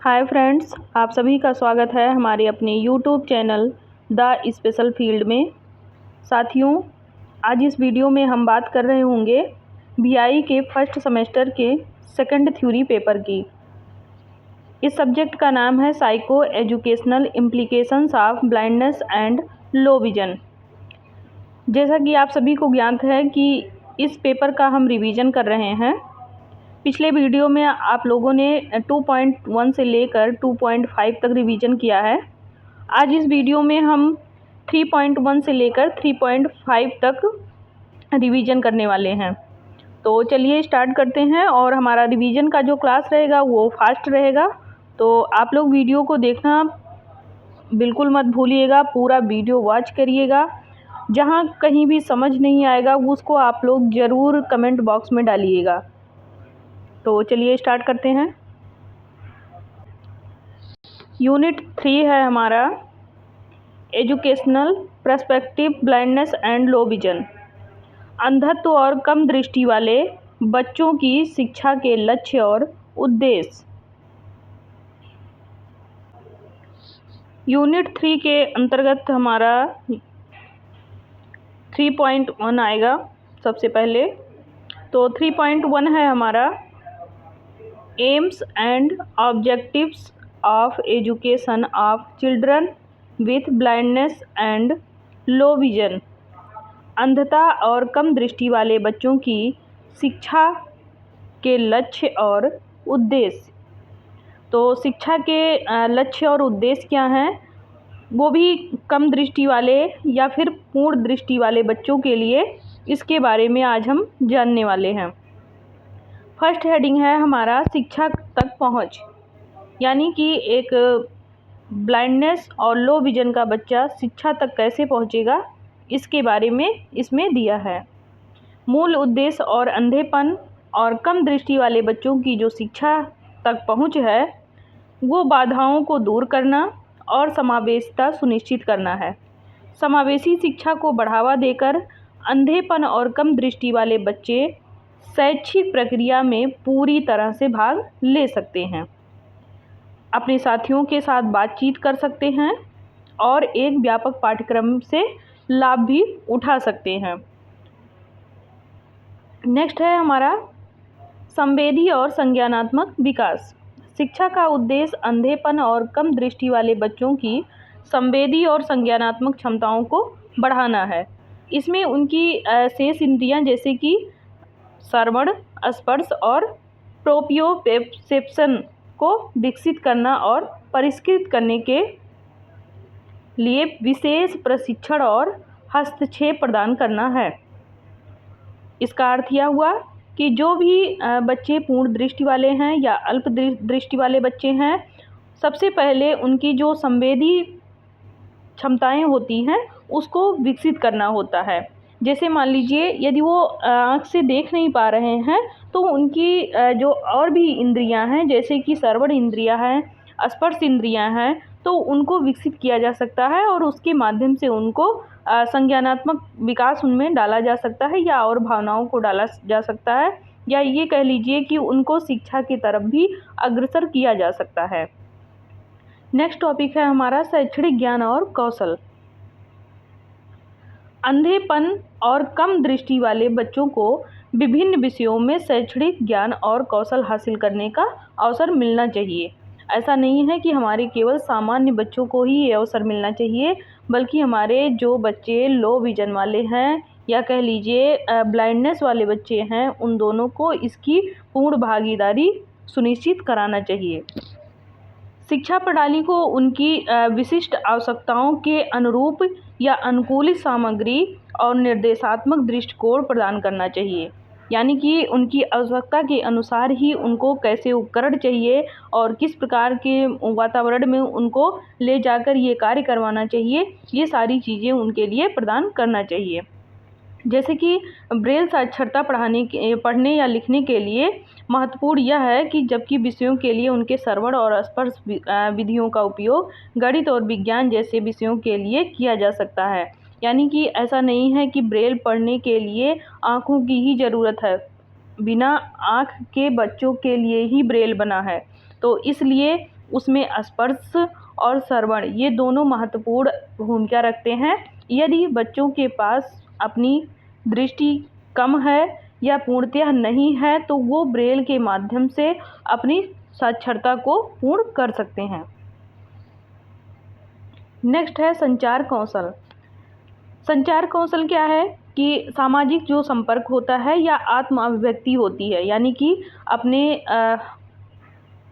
Hi friends, आप सभी का स्वागत है हमारे अपने YouTube channel the special field में। साथियों, आज इस वीडियो में हम बात कर रहे होंगे बीआई के फर्स्ट सेमेस्टर के सेकंड थ्योरी पेपर की। इस सब्जेक्ट का नाम है psycho educational implications of blindness and low vision. जैसा कि आप सभी को ज्ञात है कि इस पेपर का हम रिवीजन कर रहे हैं। पिछले वीडियो में आप लोगों ने 2.1 से लेकर 2.5 तक रिवीजन किया है। आज इस वीडियो में हम 3.1 से लेकर 3.5 तक रिवीजन करने वाले हैं। तो चलिए स्टार्ट करते हैं। और हमारा रिवीजन का जो क्लास रहेगा वो फास्ट रहेगा, तो आप लोग वीडियो को देखना बिल्कुल मत भूलिएगा, पूरा वीडियो वॉच करिएगा। जहाँ कहीं भी समझ नहीं आएगा उसको आप लोग ज़रूर कमेंट बॉक्स में डालिएगा। तो चलिए स्टार्ट करते हैं। यूनिट 3 है हमारा educational perspective blindness and low vision. अंधत्व और कम दृष्टि वाले बच्चों की शिक्षा के लक्ष्य और उद्देश्य। यूनिट 3 के अंतर्गत हमारा 3.1 आएगा सबसे पहले। तो 3.1 है हमारा aims and objectives of education of children with blindness and low vision. अंधता और कम दृष्टि वाले बच्चों की शिक्षा के लक्ष्य और उद्देश्य। तो शिक्षा के लक्ष्य और उद्देश्य क्या हैं, वो भी कम दृष्टि वाले या फिर पूर्ण दृष्टि वाले बच्चों के लिए, इसके बारे में आज हम जानने वाले हैं। फर्स्ट हेडिंग है हमारा शिक्षा तक पहुंच, यानी कि एक ब्लाइंडनेस और लो विजन का बच्चा शिक्षा तक कैसे पहुंचेगा, इसके बारे में इसमें दिया है। मूल उद्देश्य और अंधेपन और कम दृष्टि वाले बच्चों की जो शिक्षा तक पहुंच है वो बाधाओं को दूर करना और समावेशिता सुनिश्चित करना है। समावेशी शिक्षा को बढ़ावा देकर अंधेपन और कम दृष्टि वाले बच्चे शैक्षिक प्रक्रिया में पूरी तरह से भाग ले सकते हैं, अपने साथियों के साथ बातचीत कर सकते हैं और एक व्यापक पाठ्यक्रम से लाभ भी उठा सकते हैं। नेक्स्ट है हमारा संवेदी और संज्ञानात्मक विकास। शिक्षा का उद्देश्य अंधेपन और कम दृष्टि वाले बच्चों की संवेदी और संज्ञानात्मक क्षमताओं को बढ़ाना है। इसमें उनकी शेष इंद्रियां जैसे कि श्रवण, स्पर्श और प्रोप्रियोसेप्शन को विकसित करना और परिष्कृत करने के लिए विशेष प्रशिक्षण और हस्तक्षेप प्रदान करना है। इसका अर्थ यह हुआ कि जो भी बच्चे पूर्ण दृष्टि वाले हैं या अल्प दृष्टि वाले बच्चे हैं, सबसे पहले उनकी जो संवेदी क्षमताएं होती हैं उसको विकसित करना होता है। जैसे मान लीजिए यदि वो आँख से देख नहीं पा रहे हैं तो उनकी जो और भी इंद्रियां हैं जैसे कि श्रवण इंद्रियां हैं, स्पर्श इंद्रियां हैं, तो उनको विकसित किया जा सकता है और उसके माध्यम से उनको संज्ञानात्मक विकास उनमें डाला जा सकता है या और भावनाओं को डाला जा सकता है, या ये कह लीजिए कि उनको शिक्षा की तरफ भी अग्रसर किया जा सकता है। नेक्स्ट टॉपिक है हमारा शैक्षणिक ज्ञान और कौशल। अंधेपन और कम दृष्टि वाले बच्चों को विभिन्न विषयों में शैक्षणिक ज्ञान और कौशल हासिल करने का अवसर मिलना चाहिए। ऐसा नहीं है कि हमारे केवल सामान्य बच्चों को ही ये अवसर मिलना चाहिए, बल्कि हमारे जो बच्चे लो विजन वाले हैं या कह लीजिए ब्लाइंडनेस वाले बच्चे हैं, उन दोनों को इसकी पूर्ण भागीदारी सुनिश्चित कराना चाहिए। शिक्षा प्रणाली को उनकी विशिष्ट आवश्यकताओं के अनुरूप या अनुकूलित सामग्री और निर्देशात्मक दृष्टिकोण प्रदान करना चाहिए, यानी कि उनकी आवश्यकता के अनुसार ही उनको कैसे उपकरण चाहिए और किस प्रकार के वातावरण में उनको ले जाकर ये कार्य करवाना चाहिए, ये सारी चीज़ें उनके लिए प्रदान करना चाहिए। जैसे कि ब्रेल साक्षरता पढ़ने या लिखने के लिए महत्वपूर्ण यह है कि जबकि विषयों के लिए उनके श्रवण और स्पर्श विधियों का उपयोग गणित और विज्ञान जैसे विषयों के लिए किया जा सकता है। यानी कि ऐसा नहीं है कि ब्रेल पढ़ने के लिए आँखों की ही ज़रूरत है, बिना आँख के बच्चों के लिए ही ब्रेल बना है। तो इसलिए उसमें स्पर्श और श्रवण ये दोनों महत्वपूर्ण भूमिका रखते हैं। यदि बच्चों के पास अपनी दृष्टि कम है या पूर्णतः नहीं है तो वो ब्रेल के माध्यम से अपनी साक्षरता को पूर्ण कर सकते हैं। नेक्स्ट है संचार कौशल। संचार कौशल क्या है कि सामाजिक जो संपर्क होता है या आत्म अभिव्यक्ति होती है, यानी कि अपने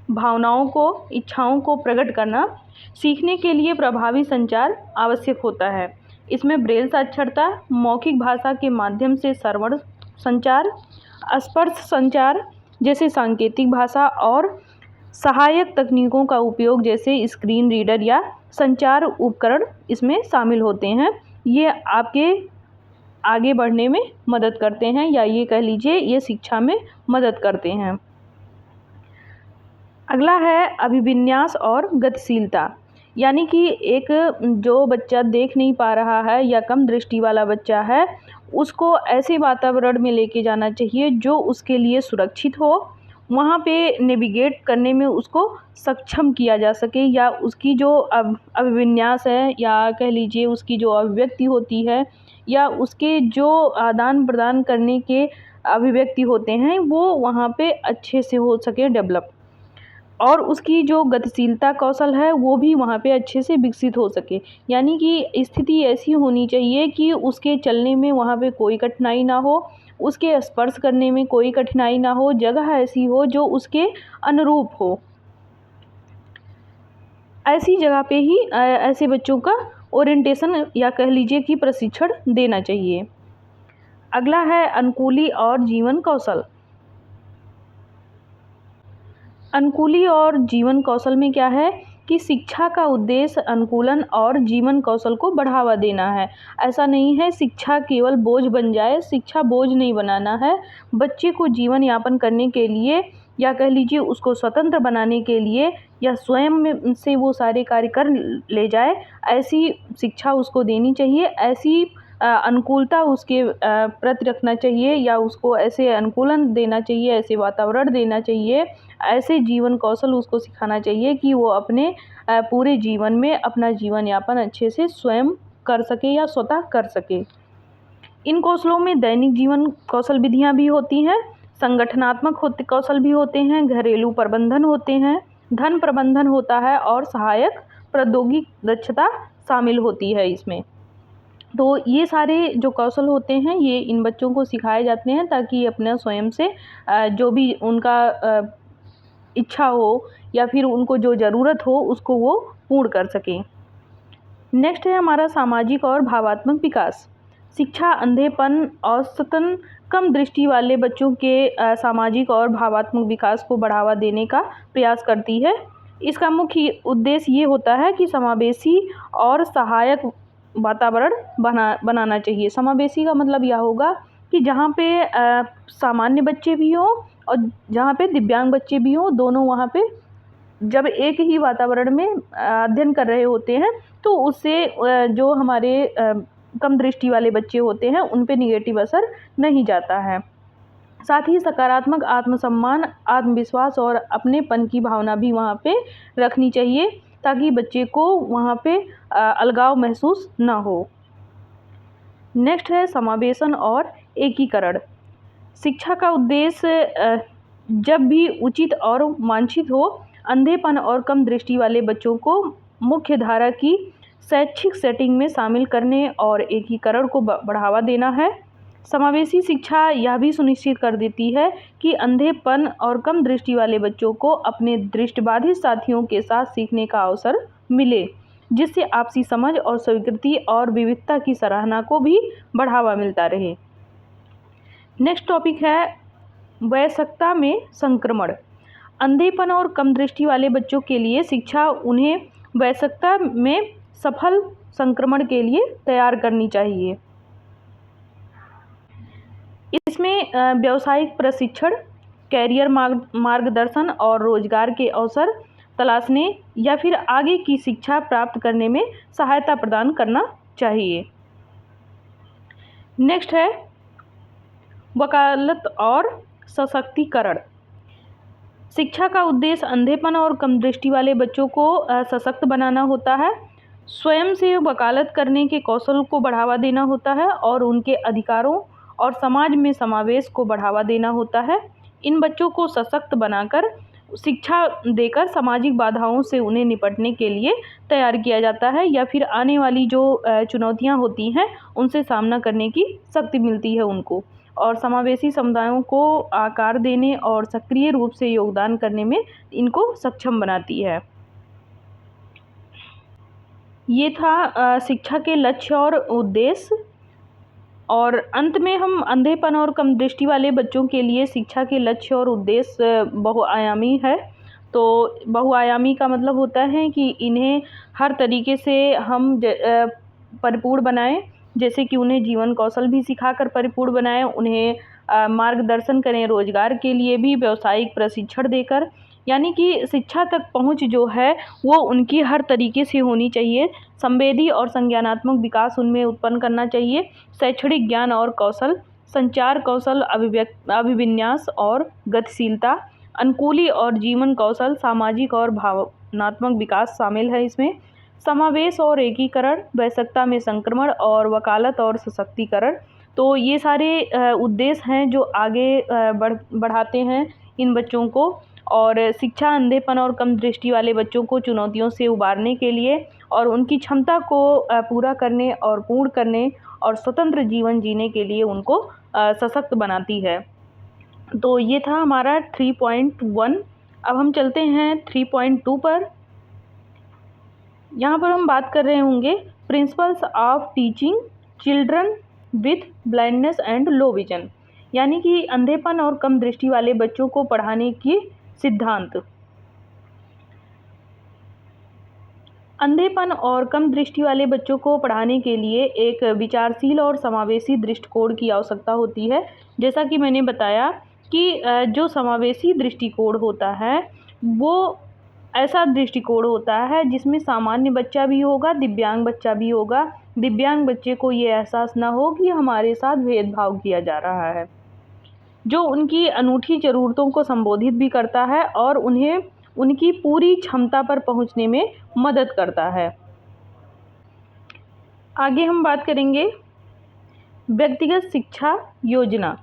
भावनाओं को, इच्छाओं को प्रकट करना सीखने के लिए प्रभावी संचार आवश्यक होता है। इसमें ब्रेल साक्षरता, मौखिक भाषा के माध्यम से श्रवण संचार, स्पर्श संचार जैसे सांकेतिक भाषा और सहायक तकनीकों का उपयोग जैसे स्क्रीन रीडर या संचार उपकरण इसमें शामिल होते हैं। ये आपके आगे बढ़ने में मदद करते हैं, या ये कह लीजिए ये शिक्षा में मदद करते हैं। अगला है अभिविन्यास और गतिशीलता, यानी कि एक जो बच्चा देख नहीं पा रहा है या कम दृष्टि वाला बच्चा है, उसको ऐसे वातावरण में लेके जाना चाहिए जो उसके लिए सुरक्षित हो, वहाँ पे नेविगेट करने में उसको सक्षम किया जा सके, या उसकी जो अभिविन्यास है या कह लीजिए उसकी जो अभिव्यक्ति होती है या उसके जो आदान प्रदान करने के अभिव्यक्ति होते हैं वो वहाँ पे अच्छे से हो सके डेवलप, और उसकी जो गतिशीलता कौशल है वो भी वहाँ पे अच्छे से विकसित हो सके। यानी कि स्थिति ऐसी होनी चाहिए कि उसके चलने में वहाँ पे कोई कठिनाई ना हो, उसके स्पर्श करने में कोई कठिनाई ना हो, जगह ऐसी हो जो उसके अनुरूप हो। ऐसी जगह पे ही ऐसे बच्चों का ओरिएंटेशन या कह लीजिए कि प्रशिक्षण देना चाहिए। अगला है अनुकूली और जीवन कौशल। अनुकूली और जीवन कौशल में क्या है कि शिक्षा का उद्देश्य अनुकूलन और जीवन कौशल को बढ़ावा देना है। ऐसा नहीं है शिक्षा केवल बोझ बन जाए, शिक्षा बोझ नहीं बनाना है। बच्चे को जीवन यापन करने के लिए या कह लीजिए उसको स्वतंत्र बनाने के लिए या स्वयं से वो सारे कार्य कर ले जाए, ऐसी शिक्षा उसको देनी चाहिए। ऐसी अनुकूलता उसके प्रति रखना चाहिए या उसको ऐसे अनुकूलन देना चाहिए, ऐसे वातावरण देना चाहिए, ऐसे जीवन कौशल उसको सिखाना चाहिए कि वो अपने पूरे जीवन में अपना जीवन यापन अच्छे से स्वयं कर सके या स्वतः कर सके। इन कौशलों में दैनिक जीवन कौशल विधियाँ भी होती हैं, संगठनात्मक कौशल भी होते हैं, घरेलू प्रबंधन होते हैं, धन प्रबंधन होता है और सहायक प्रौद्योगिक दक्षता शामिल होती है इसमें। तो ये सारे जो कौशल होते हैं ये इन बच्चों को सिखाए जाते हैं ताकि अपना स्वयं से जो भी उनका इच्छा हो या फिर उनको जो ज़रूरत हो उसको वो पूर्ण कर सकें। नेक्स्ट है हमारा सामाजिक और भावात्मक विकास। शिक्षा अंधेपन, औसतन कम दृष्टि वाले बच्चों के सामाजिक और भावात्मक विकास को बढ़ावा देने का प्रयास करती है। इसका मुख्य उद्देश्य ये होता है कि समावेशी और सहायक वातावरण बनाना चाहिए। समावेशी का मतलब यह होगा कि जहाँ पे सामान्य बच्चे भी हों और जहाँ पे दिव्यांग बच्चे भी हों, दोनों वहाँ पे जब एक ही वातावरण में अध्ययन कर रहे होते हैं तो उससे जो हमारे कम दृष्टि वाले बच्चे होते हैं उन पे निगेटिव असर नहीं जाता है। साथ ही सकारात्मक आत्मसम्मान, आत्मविश्वास और अपनेपन की भावना भी वहाँ पे रखनी चाहिए ताकि बच्चे को वहाँ पे अलगाव महसूस ना हो। नेक्स्ट है समावेशन और एकीकरण। शिक्षा का उद्देश्य जब भी उचित और वांछित हो, अंधेपन और कम दृष्टि वाले बच्चों को मुख्य धारा की शैक्षिक सेटिंग में शामिल करने और एकीकरण को बढ़ावा देना है। समावेशी शिक्षा यह भी सुनिश्चित कर देती है कि अंधेपन और कम दृष्टि वाले बच्चों को अपने दृष्टिबाधित साथियों के साथ सीखने का अवसर मिले, जिससे आपसी समझ और स्वीकृति और विविधता की सराहना को भी बढ़ावा मिलता रहे। नेक्स्ट टॉपिक है वयस्कता में संक्रमण। अंधेपन और कम दृष्टि वाले बच्चों के लिए शिक्षा उन्हें वयस्कता में सफल संक्रमण के लिए तैयार करनी चाहिए। इसमें व्यावसायिक प्रशिक्षण, कैरियर मार्गदर्शन और रोजगार के अवसर तलाशने या फिर आगे की शिक्षा प्राप्त करने में सहायता प्रदान करना चाहिए। नेक्स्ट है वकालत और सशक्तिकरण। शिक्षा का उद्देश्य अंधेपन और कम दृष्टि वाले बच्चों को सशक्त बनाना होता है, स्वयं से वकालत करने के कौशल को बढ़ावा देना होता है और उनके अधिकारों और समाज में समावेश को बढ़ावा देना होता है। इन बच्चों को सशक्त बनाकर शिक्षा देकर सामाजिक बाधाओं से उन्हें निपटने के लिए तैयार किया जाता है या फिर आने वाली जो चुनौतियां होती हैं उनसे सामना करने की शक्ति मिलती है उनको, और समावेशी समुदायों को आकार देने और सक्रिय रूप से योगदान करने में इनको सक्षम बनाती है। ये था शिक्षा के लक्ष्य और उद्देश्य। और अंत में हम अंधेपन और कम दृष्टि वाले बच्चों के लिए शिक्षा के लक्ष्य और उद्देश्य बहुआयामी है। तो बहुआयामी का मतलब होता है कि इन्हें हर तरीके से हम परिपूर्ण बनाएं, जैसे कि उन्हें जीवन कौशल भी सिखाकर परिपूर्ण बनाएं, उन्हें मार्गदर्शन करें रोजगार के लिए भी व्यावसायिक प्रशिक्षण देकर, यानी कि शिक्षा तक पहुंच जो है वो उनकी हर तरीके से होनी चाहिए। संवेदी और संज्ञानात्मक विकास उनमें उत्पन्न करना चाहिए। शैक्षणिक ज्ञान और कौशल, संचार कौशल, अभिविन्यास और गतिशीलता, अनुकूली और जीवन कौशल, सामाजिक और भावनात्मक विकास शामिल है इसमें। समावेश और एकीकरण, वयस्कता में संक्रमण और वकालत और सशक्तिकरण। तो ये सारे उद्देश्य हैं जो आगे बढ़ाते हैं इन बच्चों को। और शिक्षा अंधेपन और कम दृष्टि वाले बच्चों को चुनौतियों से उबारने के लिए और उनकी क्षमता को पूरा करने और पूर्ण करने और स्वतंत्र जीवन जीने के लिए उनको सशक्त बनाती है। तो ये था हमारा 3.1। अब हम चलते हैं 3.2 पर। यहाँ पर हम बात कर रहे होंगे principles of teaching children with blindness and low vision, यानी कि अंधेपन और कम दृष्टि वाले बच्चों को पढ़ाने की सिद्धांत। अंधेपन और कम दृष्टि वाले बच्चों को पढ़ाने के लिए एक विचारशील और समावेशी दृष्टिकोण की आवश्यकता होती है। जैसा कि मैंने बताया कि जो समावेशी दृष्टिकोण होता है वो ऐसा दृष्टिकोण होता है जिसमें सामान्य बच्चा भी होगा, दिव्यांग बच्चा भी होगा। दिव्यांग बच्चे को ये एहसास ना हो कि हमारे साथ भेदभाव किया जा रहा है, जो उनकी अनूठी ज़रूरतों को संबोधित भी करता है और उन्हें उनकी पूरी क्षमता पर पहुंचने में मदद करता है। आगे हम बात करेंगे व्यक्तिगत शिक्षा योजना,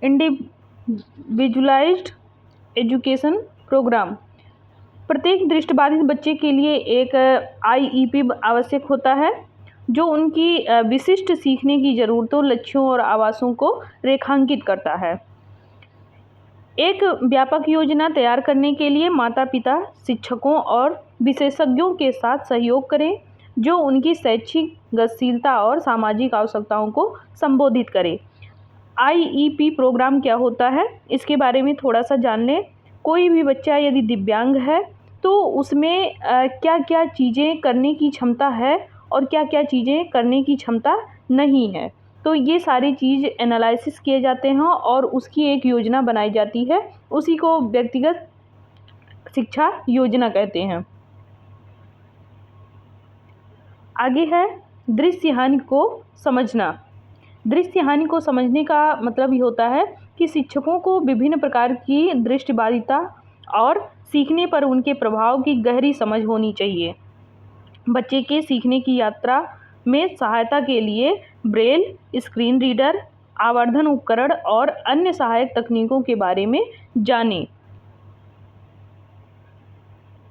इंडिविजुअलाइज्ड एजुकेशन प्रोग्राम। प्रत्येक दृष्टिबाधित बच्चे के लिए एक IEP आवश्यक होता है जो उनकी विशिष्ट सीखने की ज़रूरतों, लक्ष्यों और आवासों को रेखांकित करता है। एक व्यापक योजना तैयार करने के लिए माता पिता, शिक्षकों और विशेषज्ञों के साथ सहयोग करें जो उनकी शैक्षिक गतिशीलता और सामाजिक आवश्यकताओं को संबोधित करे। IEP प्रोग्राम क्या होता है इसके बारे में थोड़ा सा जान लें। कोई भी बच्चा यदि दिव्यांग है तो उसमें क्या क्या चीज़ें करने की क्षमता है और क्या क्या चीज़ें करने की क्षमता नहीं है, तो ये सारी चीज़ एनालिसिस किए जाते हैं और उसकी एक योजना बनाई जाती है। उसी को व्यक्तिगत शिक्षा योजना कहते हैं। आगे है दृश्य हानि को समझना। दृश्य हानि को समझने का मतलब ये होता है कि शिक्षकों को विभिन्न प्रकार की दृष्टिबाधिता और सीखने पर उनके प्रभाव की गहरी समझ होनी चाहिए। बच्चे के सीखने की यात्रा में सहायता के लिए ब्रेल, स्क्रीन रीडर, आवर्धन उपकरण और अन्य सहायक तकनीकों के बारे में जानें।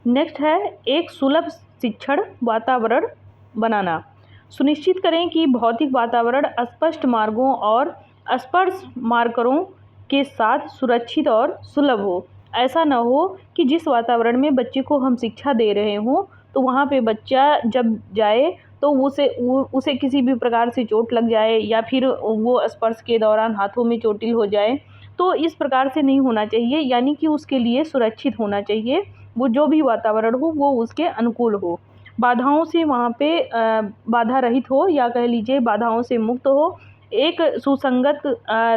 नेक्स्ट है एक सुलभ शिक्षण वातावरण बनाना। सुनिश्चित करें कि भौतिक वातावरण स्पष्ट मार्गों और स्पर्श मार्करों के साथ सुरक्षित और सुलभ हो। ऐसा न हो कि जिस वातावरण में बच्चे को हम शिक्षा दे रहे हों तो वहाँ पे बच्चा जब जाए तो उसे किसी भी प्रकार से चोट लग जाए या फिर वो स्पर्श के दौरान हाथों में चोटिल हो जाए। तो इस प्रकार से नहीं होना चाहिए, यानी कि उसके लिए सुरक्षित होना चाहिए। वो जो भी वातावरण हो वो उसके अनुकूल हो, बाधाओं से वहाँ पे बाधा रहित हो या कह लीजिए बाधाओं से मुक्त हो। एक सुसंगत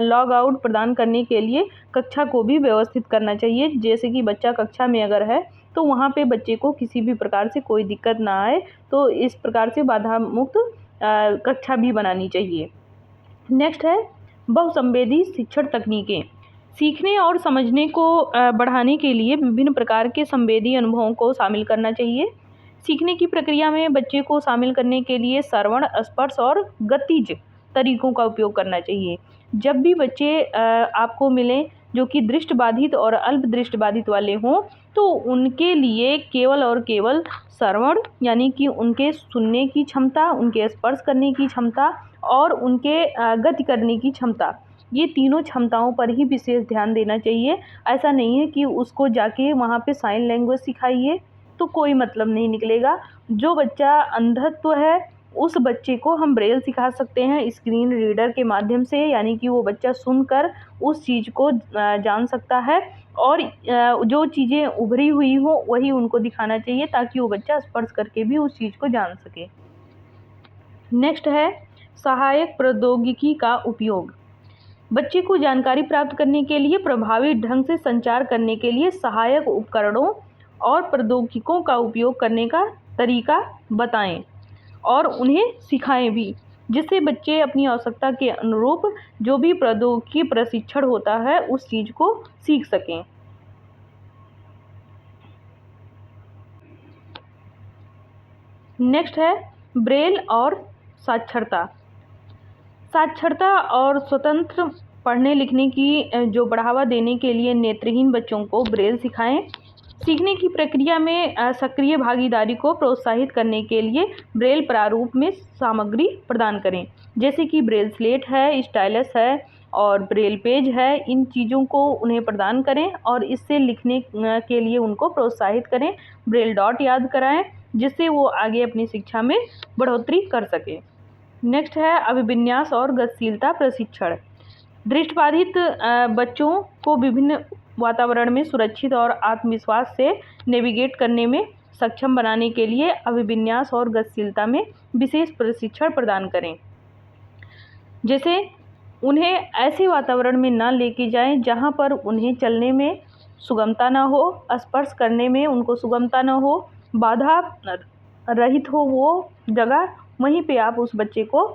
लॉग आउट प्रदान करने के लिए कक्षा को भी व्यवस्थित करना चाहिए। जैसे कि बच्चा कक्षा में अगर है तो वहाँ पे बच्चे को किसी भी प्रकार से कोई दिक्कत ना आए, तो इस प्रकार से बाधा मुक्त कक्षा भी बनानी चाहिए। नेक्स्ट है बहुसंवेदी शिक्षण तकनीकें। सीखने और समझने को बढ़ाने के लिए विभिन्न प्रकार के संवेदी अनुभवों को शामिल करना चाहिए। सीखने की प्रक्रिया में बच्चे को शामिल करने के लिए श्रवण, स्पर्श और गतिज तरीकों का उपयोग करना चाहिए। जब भी बच्चे आपको मिलें जो कि दृष्टिबाधित और अल्प दृष्टिबाधित वाले हों, तो उनके लिए केवल और केवल श्रवण यानी कि उनके सुनने की क्षमता, उनके स्पर्श करने की क्षमता और उनके गति करने की क्षमता, ये तीनों क्षमताओं पर ही विशेष ध्यान देना चाहिए। ऐसा नहीं है कि उसको जाके वहाँ पे साइन लैंग्वेज सिखाइए तो कोई मतलब नहीं निकलेगा। जो बच्चा अंधत्व है उस बच्चे को हम ब्रेल सिखा सकते हैं स्क्रीन रीडर के माध्यम से, यानी कि वो बच्चा सुनकर उस चीज़ को जान सकता है और जो चीज़ें उभरी हुई हो वही उनको दिखाना चाहिए ताकि वो बच्चा स्पर्श करके भी उस चीज़ को जान सके। नेक्स्ट है सहायक प्रौद्योगिकी का उपयोग। बच्चे को जानकारी प्राप्त करने के लिए प्रभावी ढंग से संचार करने के लिए सहायक उपकरणों और प्रौद्योगिकियों का उपयोग करने का तरीका बताएं और उन्हें सिखाएं भी, जिससे बच्चे अपनी आवश्यकता के अनुरूप जो भी प्रौद्योगिकी प्रशिक्षण होता है उस चीज़ को सीख सकें। नेक्स्ट है ब्रेल और साक्षरता। साक्षरता और स्वतंत्र पढ़ने लिखने की जो बढ़ावा देने के लिए नेत्रहीन बच्चों को ब्रेल सिखाएं। सीखने की प्रक्रिया में सक्रिय भागीदारी को प्रोत्साहित करने के लिए ब्रेल प्रारूप में सामग्री प्रदान करें, जैसे कि ब्रेल स्लेट है, स्टाइलस है और ब्रेल पेज है। इन चीज़ों को उन्हें प्रदान करें और इससे लिखने के लिए उनको प्रोत्साहित करें। ब्रेल डॉट याद कराएं जिससे वो आगे अपनी शिक्षा में बढ़ोतरी कर सकें। नेक्स्ट है अभिविन्यास और गतिशीलता प्रशिक्षण। दृष्टिबाधित बच्चों को विभिन्न वातावरण में सुरक्षित और आत्मविश्वास से नेविगेट करने में सक्षम बनाने के लिए अभिविन्यास और गतिशीलता में विशेष प्रशिक्षण प्रदान करें। जैसे उन्हें ऐसे वातावरण में ना लेके जाएं जहां पर उन्हें चलने में सुगमता ना हो, स्पर्श करने में उनको सुगमता ना हो, बाधा रहित हो वो जगह, वहीं पे आप उस बच्चे को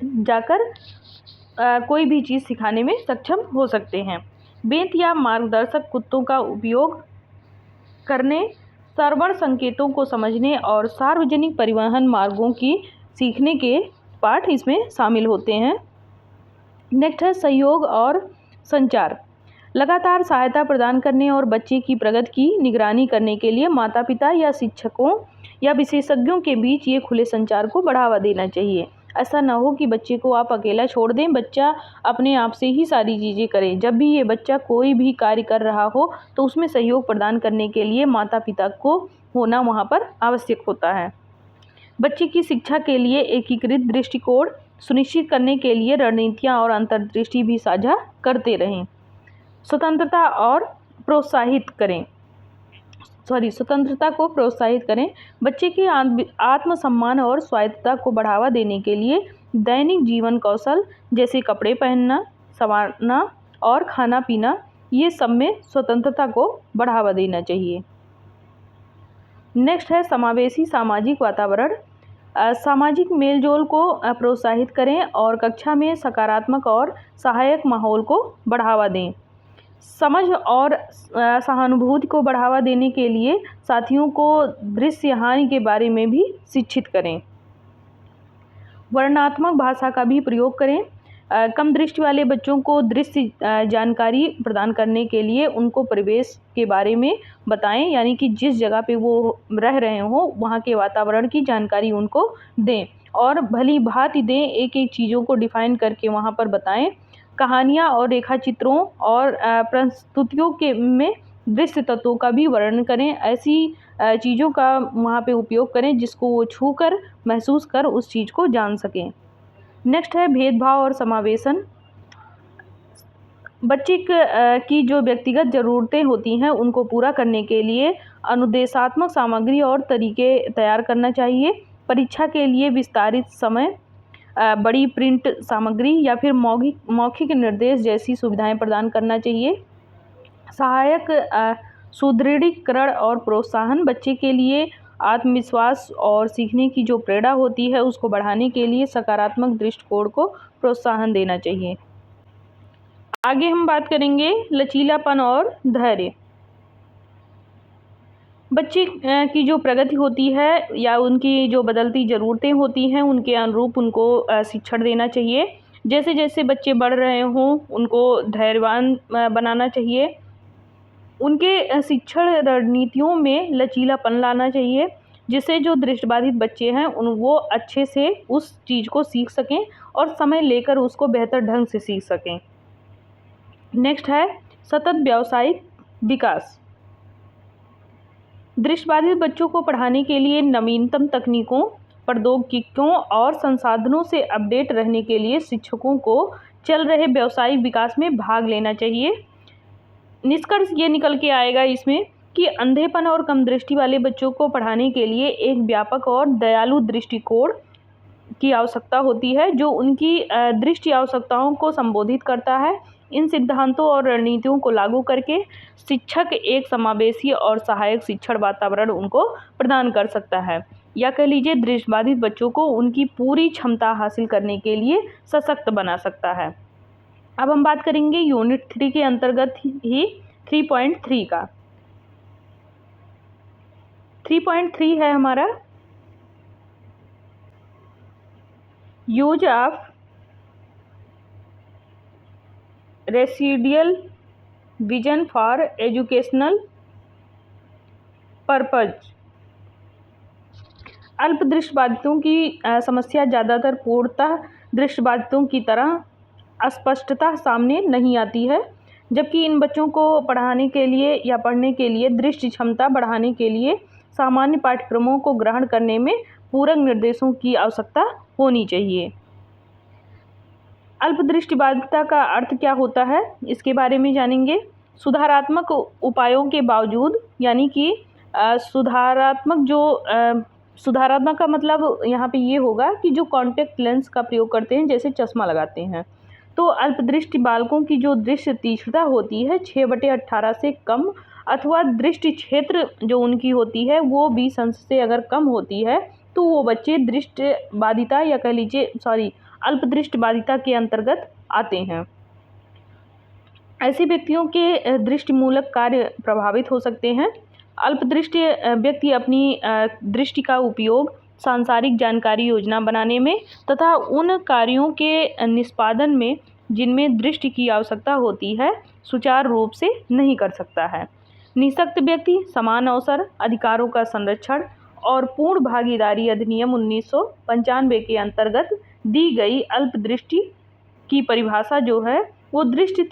जाकर कोई भी चीज़ सिखाने में सक्षम हो सकते हैं। बेंत या मार्गदर्शक कुत्तों का उपयोग करने, श्रवण संकेतों को समझने और सार्वजनिक परिवहन मार्गों की सीखने के पाठ इसमें शामिल होते हैं। नेक्स्ट है सहयोग और संचार। लगातार सहायता प्रदान करने और बच्चे की प्रगति की निगरानी करने के लिए माता पिता या शिक्षकों या विशेषज्ञों के बीच ये खुले संचार को बढ़ावा देना चाहिए। ऐसा ना हो कि बच्चे को आप अकेला छोड़ दें, बच्चा अपने आप से ही सारी चीज़ें करे। जब भी ये बच्चा कोई भी कार्य कर रहा हो तो उसमें सहयोग प्रदान करने के लिए माता पिता को होना वहाँ पर आवश्यक होता है। बच्चे की शिक्षा के लिए एकीकृत दृष्टिकोण सुनिश्चित करने के लिए रणनीतियाँ और अंतर्दृष्टि भी साझा करते रहें। स्वतंत्रता को प्रोत्साहित करें। बच्चे के आत्मसम्मान और स्वायत्तता को बढ़ावा देने के लिए दैनिक जीवन कौशल जैसे कपड़े पहनना, संवारना और खाना पीना, ये सब में स्वतंत्रता को बढ़ावा देना चाहिए। नेक्स्ट है समावेशी सामाजिक वातावरण। सामाजिक मेलजोल को प्रोत्साहित करें और कक्षा में सकारात्मक और सहायक माहौल को बढ़ावा दें। समझ और सहानुभूति को बढ़ावा देने के लिए साथियों को दृश्य हानि के बारे में भी शिक्षित करें। वर्णनात्मक भाषा का भी प्रयोग करें। कम दृष्टि वाले बच्चों को दृश्य जानकारी प्रदान करने के लिए उनको परिवेश के बारे में बताएं, यानी कि जिस जगह पे वो रह रहे हों वहाँ के वातावरण की जानकारी उनको दें और भली भांति दें, एक एक चीज़ों को डिफाइन करके वहाँ पर बताएं। कहानियाँ और रेखा चित्रों और प्रस्तुतियों के में दृश्य तत्वों का भी वर्णन करें। ऐसी चीज़ों का वहाँ पे उपयोग करें जिसको वो छू कर महसूस कर उस चीज़ को जान सकें। नेक्स्ट है भेदभाव और समावेशन। बच्चे की जो व्यक्तिगत ज़रूरतें होती हैं उनको पूरा करने के लिए अनुदेशात्मक सामग्री और तरीके तैयार करना चाहिए। परीक्षा के लिए विस्तारित समय, बड़ी प्रिंट सामग्री या फिर मौखिक निर्देश जैसी सुविधाएं प्रदान करना चाहिए। सहायक सुदृढ़ीकरण और प्रोत्साहन। बच्चे के लिए आत्मविश्वास और सीखने की जो प्रेरणा होती है उसको बढ़ाने के लिए सकारात्मक दृष्टिकोण को प्रोत्साहन देना चाहिए। आगे हम बात करेंगे लचीलापन और धैर्य। बच्चे की जो प्रगति होती है या उनकी जो बदलती ज़रूरतें होती हैं उनके अनुरूप उनको शिक्षण देना चाहिए। जैसे जैसे बच्चे बढ़ रहे हों उनको धैर्यवान बनाना चाहिए। उनके शिक्षण रणनीतियों में लचीलापन लाना चाहिए, जिससे जो दृष्टिबाधित बच्चे हैं वो अच्छे से उस चीज़ को सीख सकें और समय लेकर उसको बेहतर ढंग से सीख सकें। नेक्स्ट है सतत व्यावसायिक विकास। दृष्टिबाधित बच्चों को पढ़ाने के लिए नवीनतम तकनीकों, प्रौद्योगिकियों और संसाधनों से अपडेट रहने के लिए शिक्षकों को चल रहे व्यावसायिक विकास में भाग लेना चाहिए। निष्कर्ष ये निकल के आएगा इसमें कि अंधेपन और कम दृष्टि वाले बच्चों को पढ़ाने के लिए एक व्यापक और दयालु दृष्टिकोण की आवश्यकता होती है, जो उनकी दृष्टि आवश्यकताओं को संबोधित करता है। इन सिद्धांतों और रणनीतियों को लागू करके शिक्षक एक समावेशी और सहायक शिक्षण वातावरण उनको प्रदान कर सकता है, या कह लीजिए दृष्टिबाधित बच्चों को उनकी पूरी क्षमता हासिल करने के लिए सशक्त बना सकता है। अब हम बात करेंगे यूनिट 3 के अंतर्गत ही 3.3 का। 3.3 है हमारा use of residual vision for educational purpose. अल्प दृष्टिबाधितों की समस्या ज़्यादातर पूर्णतः दृष्टिबाधितों की तरह अस्पष्टता सामने नहीं आती है, जबकि इन बच्चों को पढ़ाने के लिए या पढ़ने के लिए दृष्टि क्षमता बढ़ाने के लिए सामान्य पाठ्यक्रमों को ग्रहण करने में पूरक निर्देशों की आवश्यकता होनी चाहिए। अल्प दृष्टिबाधिता का अर्थ क्या होता है, इसके बारे में जानेंगे। सुधारात्मक उपायों के बावजूद, यानी कि सुधारात्मक का मतलब यहाँ पे ये होगा कि जो कॉन्टैक्ट लेंस का प्रयोग करते हैं, जैसे चश्मा लगाते हैं, तो अल्पदृष्टि बालकों की जो दृष्टि तीक्ष्णता होती है 6/18 से कम, अथवा दृष्टि क्षेत्र जो उनकी होती है वो 20 अंश से अगर कम होती है, तो वो बच्चे दृष्टिबाधिता या कह लीजिए अल्पदृष्टिबाधिता के अंतर्गत आते हैं। ऐसे व्यक्तियों के दृष्टिमूलक कार्य प्रभावित हो सकते हैं। अल्पदृष्टि व्यक्ति अपनी दृष्टि का उपयोग सांसारिक जानकारी योजना बनाने में तथा उन कार्यों के निष्पादन में जिनमें दृष्टि की आवश्यकता होती है सुचारू रूप से नहीं कर सकता है। निःशक्त व्यक्ति समान अवसर, अधिकारों का संरक्षण और पूर्ण भागीदारी अधिनियम 1995 के अंतर्गत दी गई अल्पदृष्टि की परिभाषा जो है वो दृष्टि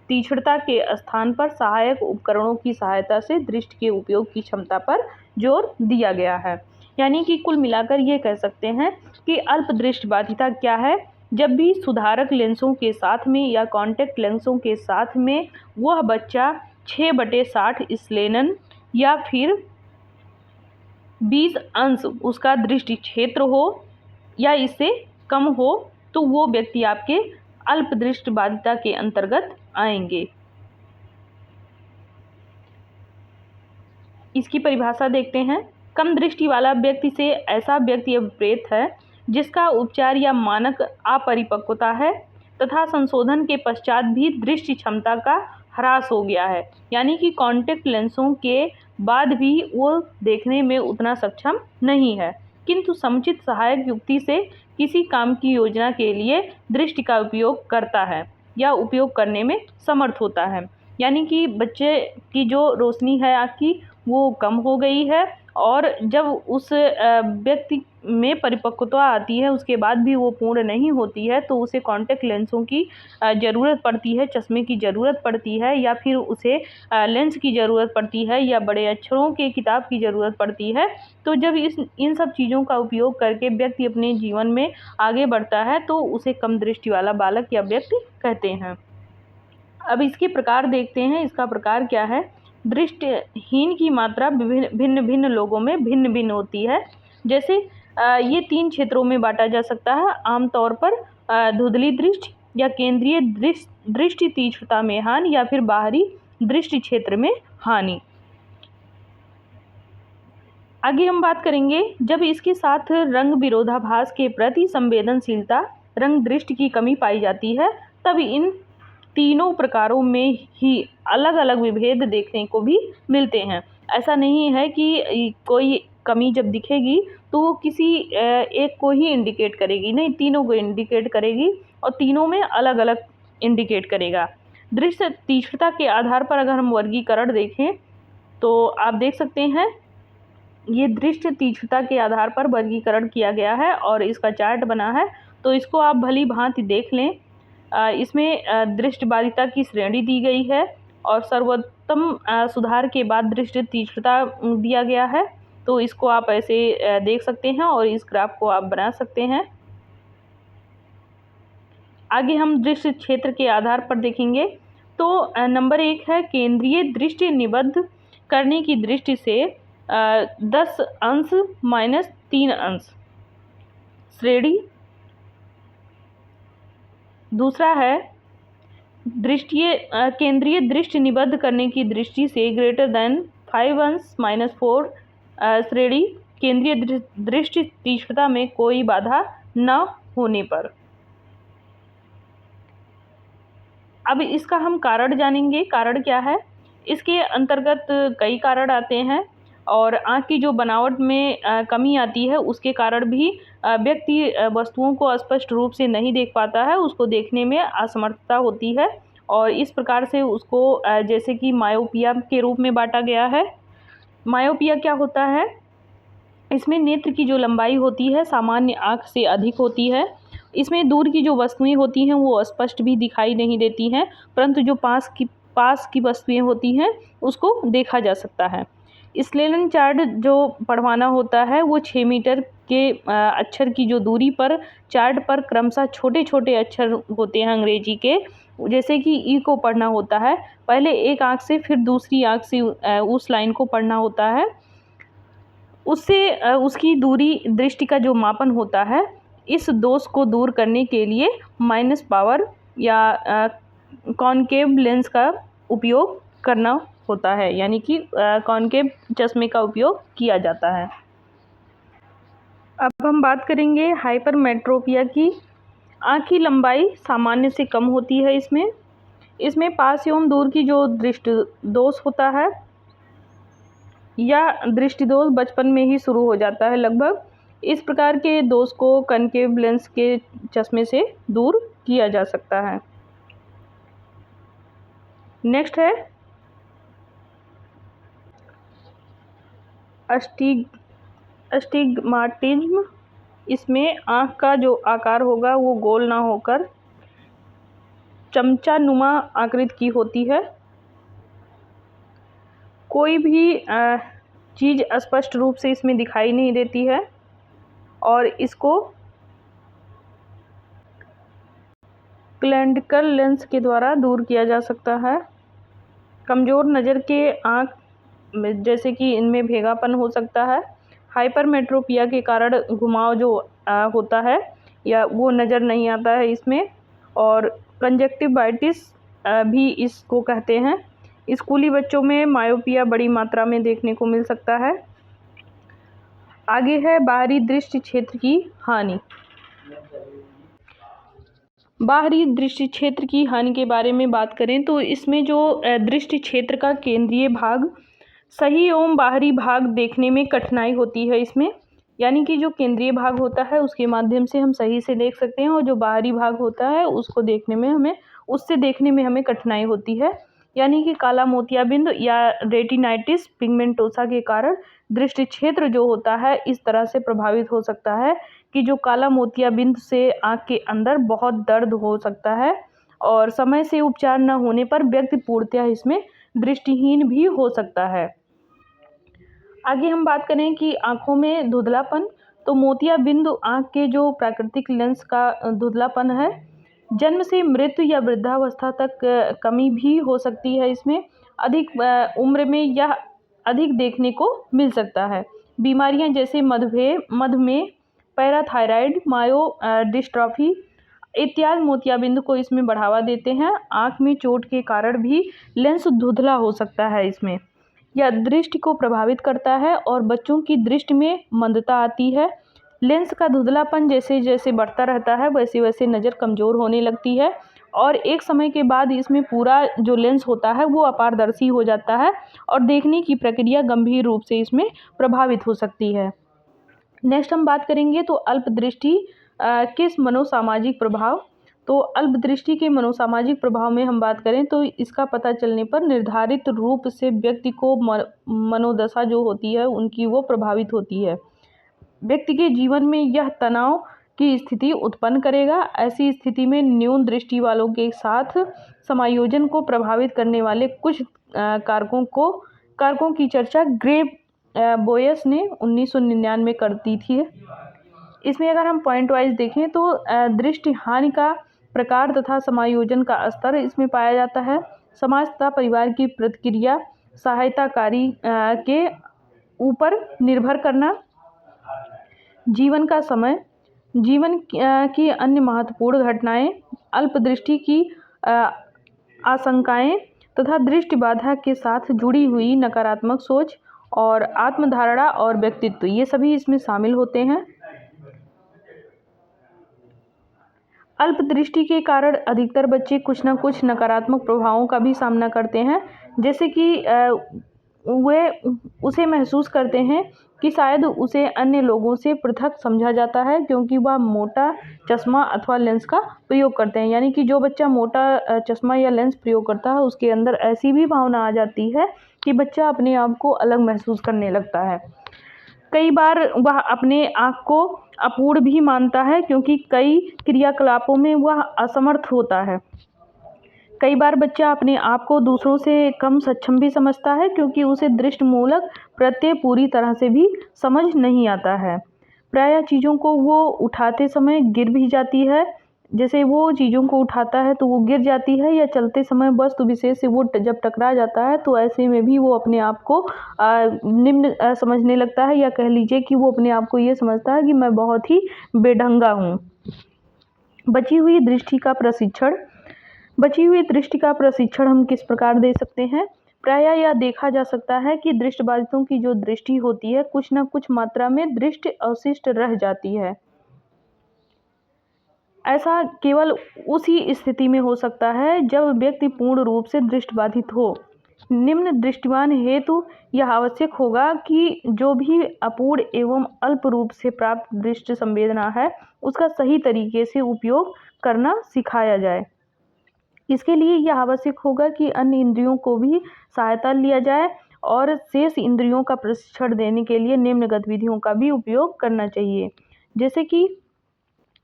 तीक्ष्णता के स्थान पर सहायक उपकरणों की सहायता से दृष्टि के उपयोग की क्षमता पर जोर दिया गया है। यानी कि कुल मिलाकर ये कह सकते हैं कि अल्प दृष्टिबाधिता क्या है, जब भी सुधारक लेंसों के साथ में या कॉन्टैक्ट लेंसों के साथ में वह बच्चा 6/60 स्लेनन या फिर 20 अंश उसका दृष्टि क्षेत्र हो या इससे कम हो, तो वो व्यक्ति आपके अल्प दृष्टिबाधिता के अंतर्गत आएंगे। इसकी परिभाषा देखते हैं। कम दृष्टि वाला व्यक्ति से ऐसा व्यक्ति अभिप्रेत है जिसका उपचार या मानक अपरिपक्वता है तथा संशोधन के पश्चात भी दृष्टि क्षमता का ह्रास हो गया है, यानी कि कॉन्टैक्ट लेंसों के बाद भी वो देखने में उतना सक्षम नहीं है, किंतु समुचित सहायक युक्ति से किसी काम की योजना के लिए दृष्टि का उपयोग करता है या उपयोग करने में समर्थ होता है। यानी कि बच्चे की जो रोशनी है आँख की वो कम हो गई है, और जब उस व्यक्ति में परिपक्वता आती है उसके बाद भी वो पूर्ण नहीं होती है, तो उसे कॉन्टैक्ट लेंसों की ज़रूरत पड़ती है, चश्मे की ज़रूरत पड़ती है, या फिर उसे लेंस की ज़रूरत पड़ती है, या बड़े अक्षरों के किताब की ज़रूरत पड़ती है। तो जब इन सब चीज़ों का उपयोग करके व्यक्ति अपने जीवन में आगे बढ़ता है तो उसे कम दृष्टि वाला बालक या व्यक्ति कहते हैं। अब इसके प्रकार देखते हैं। इसका प्रकार क्या है। दृष्टिहीन की मात्रा भिन्न भिन्न लोगों में भिन्न भिन्न होती है। जैसे ये 3 क्षेत्रों में बांटा जा सकता है। आमतौर पर धुंधली दृष्टि या केंद्रीय दृष्टि तीक्ष्णता में हानि, या फिर बाहरी दृष्टि क्षेत्र में हानि। आगे हम बात करेंगे जब इसके साथ रंग विरोधाभास के प्रति संवेदनशीलता, रंग दृष्टि की कमी पाई जाती है, तब इन तीनों प्रकारों में ही अलग अलग विभेद देखने को भी मिलते हैं। ऐसा नहीं है कि कोई कमी जब दिखेगी तो वो किसी एक को ही इंडिकेट करेगी, नहीं, तीनों को इंडिकेट करेगी और तीनों में अलग अलग इंडिकेट करेगा। दृश्य तीक्ष्णता के आधार पर अगर हम वर्गीकरण देखें तो आप देख सकते हैं ये दृश्य तीक्ष्णता के आधार पर वर्गीकरण किया गया है और इसका चार्ट बना है, तो इसको आप भली भांति देख लें। इसमें दृष्टि बाधिता की श्रेणी दी गई है और सर्वोत्तम सुधार के बाद दृष्टि तीक्ष्णता दिया गया है, तो इसको आप ऐसे देख सकते हैं और इस ग्राफ को आप बना सकते हैं। आगे हम दृश्य क्षेत्र के आधार पर देखेंगे तो नंबर 1 है केंद्रीय दृष्टि निबद्ध करने की दृष्टि से 10 अंश माइनस 3 अंश श्रेणी। दूसरा है केंद्रीय दृष्टि निबद्ध करने की दृष्टि से ग्रेटर देन 5 अंश माइनस 4 श्रेणी, केंद्रीय दृष्टि तीक्ष्णता में कोई बाधा न होने पर। अब इसका हम कारण जानेंगे। कारण क्या है? इसके अंतर्गत कई कारण आते हैं और आँख की जो बनावट में कमी आती है उसके कारण भी व्यक्ति वस्तुओं को स्पष्ट रूप से नहीं देख पाता है, उसको देखने में असमर्थता होती है और इस प्रकार से उसको जैसे कि मायोपिया के रूप में बांटा गया है। मायोपिया क्या होता है? इसमें नेत्र की जो लंबाई होती है सामान्य आँख से अधिक होती है। इसमें दूर की जो वस्तुएं होती हैं वो स्पष्ट भी दिखाई नहीं देती हैं, परंतु जो पास की वस्तुएं होती हैं उसको देखा जा सकता है। स्लेलन चार्ट जो पढ़वाना होता है वो 6 मीटर के अक्षर की जो दूरी पर चार्ट पर क्रमशः छोटे छोटे अक्षर होते हैं अंग्रेजी के, जैसे कि ई को पढ़ना होता है, पहले एक आँख से फिर दूसरी आँख से उस लाइन को पढ़ना होता है, उससे उसकी दूरी दृष्टि का जो मापन होता है, इस दोष को दूर करने के लिए माइनस पावर या कॉनकेव लेंस का उपयोग करना होता है, यानी कि कॉनकेव चश्मे का उपयोग किया जाता है। अब हम बात करेंगे हाइपरमेट्रोपिया की। आँख की लंबाई सामान्य से कम होती है। इसमें पास एवं दूर की जो दृष्टि दोष होता है या दृष्टि दोष बचपन में ही शुरू हो जाता है लगभग। इस प्रकार के दोष को कॉनकेव लेंस के चश्मे से दूर किया जा सकता है। नेक्स्ट है अस्टिग्माटिज्म। इसमें आँख का जो आकार होगा वो गोल ना होकर चमचानुमा आकृति की होती है। कोई भी चीज़ स्पष्ट रूप से इसमें दिखाई नहीं देती है और इसको क्लैंडिकल लेंस के द्वारा दूर किया जा सकता है। कमज़ोर नज़र के आँख जैसे कि इनमें भेगापन हो सकता है। हाइपरमेट्रोपिया के कारण घुमाव जो होता है या वो नज़र नहीं आता है इसमें, और कंजक्टिवाइटिस भी इसको कहते हैं। स्कूली बच्चों में मायोपिया बड़ी मात्रा में देखने को मिल सकता है। आगे है बाहरी दृष्टि क्षेत्र की हानि। बाहरी दृष्टि क्षेत्र की हानि के बारे में बात करें तो इसमें जो दृष्टि क्षेत्र का केंद्रीय भाग सही एवं बाहरी भाग देखने में कठिनाई होती है इसमें, यानी कि जो केंद्रीय भाग होता है उसके माध्यम से हम सही से देख सकते हैं और जो बाहरी भाग होता है उसको देखने में हमें कठिनाई होती है, यानी कि काला मोतियाबिंद या रेटिनाइटिस पिगमेंटोसा के कारण दृष्टि क्षेत्र जो होता है इस तरह से प्रभावित हो सकता है कि जो काला मोतियाबिंद से आँख के अंदर बहुत दर्द हो सकता है और समय से उपचार न होने पर व्यक्ति पूर्णतः इसमें दृष्टिहीन भी हो सकता है। आगे हम बात करें कि आँखों में धुंधलापन, तो मोतियाबिंद आँख के जो प्राकृतिक लेंस का धुंधलापन है, जन्म से मृत्यु या वृद्धावस्था तक कमी भी हो सकती है। इसमें अधिक उम्र में यह अधिक देखने को मिल सकता है। बीमारियां जैसे मधुमेह, पैराथायराइड, मायो डिस्ट्रॉफी इत्यादि मोतियाबिंद को इसमें बढ़ावा देते हैं। आँख में चोट के कारण भी लेंस धुंधला हो सकता है इसमें, यह दृष्टि को प्रभावित करता है और बच्चों की दृष्टि में मंदता आती है। लेंस का धुंधलापन जैसे जैसे बढ़ता रहता है वैसे वैसे नज़र कमज़ोर होने लगती है और एक समय के बाद इसमें पूरा जो लेंस होता है वो अपारदर्शी हो जाता है और देखने की प्रक्रिया गंभीर रूप से इसमें प्रभावित हो सकती है। नेक्स्ट हम बात करेंगे तो अल्पदृष्टि किस मनोसामाजिक प्रभाव। तो अल्पदृष्टि के मनोसामाजिक प्रभाव में हम बात करें तो इसका पता चलने पर निर्धारित रूप से व्यक्ति को मनोदशा जो होती है उनकी वो प्रभावित होती है। व्यक्ति के जीवन में यह तनाव की स्थिति उत्पन्न करेगा। ऐसी स्थिति में न्यून दृष्टि वालों के साथ समायोजन को प्रभावित करने वाले कुछ कारकों की चर्चा ग्रे बोयस ने 1999 में कर दी थी। इसमें अगर हम पॉइंट वाइज देखें तो दृष्टि हानि का प्रकार तथा समायोजन का स्तर इसमें पाया जाता है। समाज तथा परिवार की प्रतिक्रिया सहायताकारी के ऊपर निर्भर करना, जीवन का समय, जीवन की अन्य महत्वपूर्ण घटनाएं, अल्पदृष्टि की आशंकाएं तथा दृष्टि बाधा के साथ जुड़ी हुई नकारात्मक सोच और आत्मधारणा और व्यक्तित्व, ये सभी इसमें शामिल होते हैं। अल्पदृष्टि के कारण अधिकतर बच्चे कुछ न कुछ नकारात्मक प्रभावों का भी सामना करते हैं, जैसे कि वे उसे महसूस करते हैं कि शायद उसे अन्य लोगों से पृथक समझा जाता है क्योंकि वह मोटा चश्मा अथवा लेंस का प्रयोग करते हैं। यानी कि जो बच्चा मोटा चश्मा या लेंस प्रयोग करता है उसके अंदर ऐसी भी भावना आ जाती है कि बच्चा अपने आप को अलग महसूस करने लगता है। कई बार वह अपने आँख को अपूर्ण भी मानता है क्योंकि कई क्रियाकलापों में वह असमर्थ होता है। कई बार बच्चा अपने आप को दूसरों से कम सक्षम भी समझता है क्योंकि उसे दृष्टिमूलक प्रत्यय पूरी तरह से भी समझ नहीं आता है। प्रायः चीज़ों को वो उठाते समय गिर भी जाती है, जैसे वो चीज़ों को उठाता है तो वो गिर जाती है, या चलते समय वस्तु विशेष से वो जब टकरा जाता है तो ऐसे में भी वो अपने आप को निम्न समझने लगता है, या कह लीजिए कि वो अपने आप को ये समझता है कि मैं बहुत ही बेढंगा हूँ। बची हुई दृष्टि का प्रशिक्षण हम किस प्रकार दे सकते हैं। प्रायः यह देखा जा सकता है कि दृष्टिबाधितों की जो दृष्टि होती है कुछ न कुछ मात्रा में दृष्टि अवशिष्ट रह जाती है। ऐसा केवल उसी स्थिति में हो सकता है जब व्यक्ति पूर्ण रूप से दृष्टिबाधित हो। निम्न दृष्टिवान हेतु यह आवश्यक होगा कि जो भी अपूर्ण एवं अल्प रूप से प्राप्त दृष्टि संवेदना है उसका सही तरीके से उपयोग करना सिखाया जाए। इसके लिए यह आवश्यक होगा कि अन्य इंद्रियों को भी सहायता लिया जाए और शेष इंद्रियों का प्रशिक्षण देने के लिए निम्न गतिविधियों का भी उपयोग करना चाहिए, जैसे कि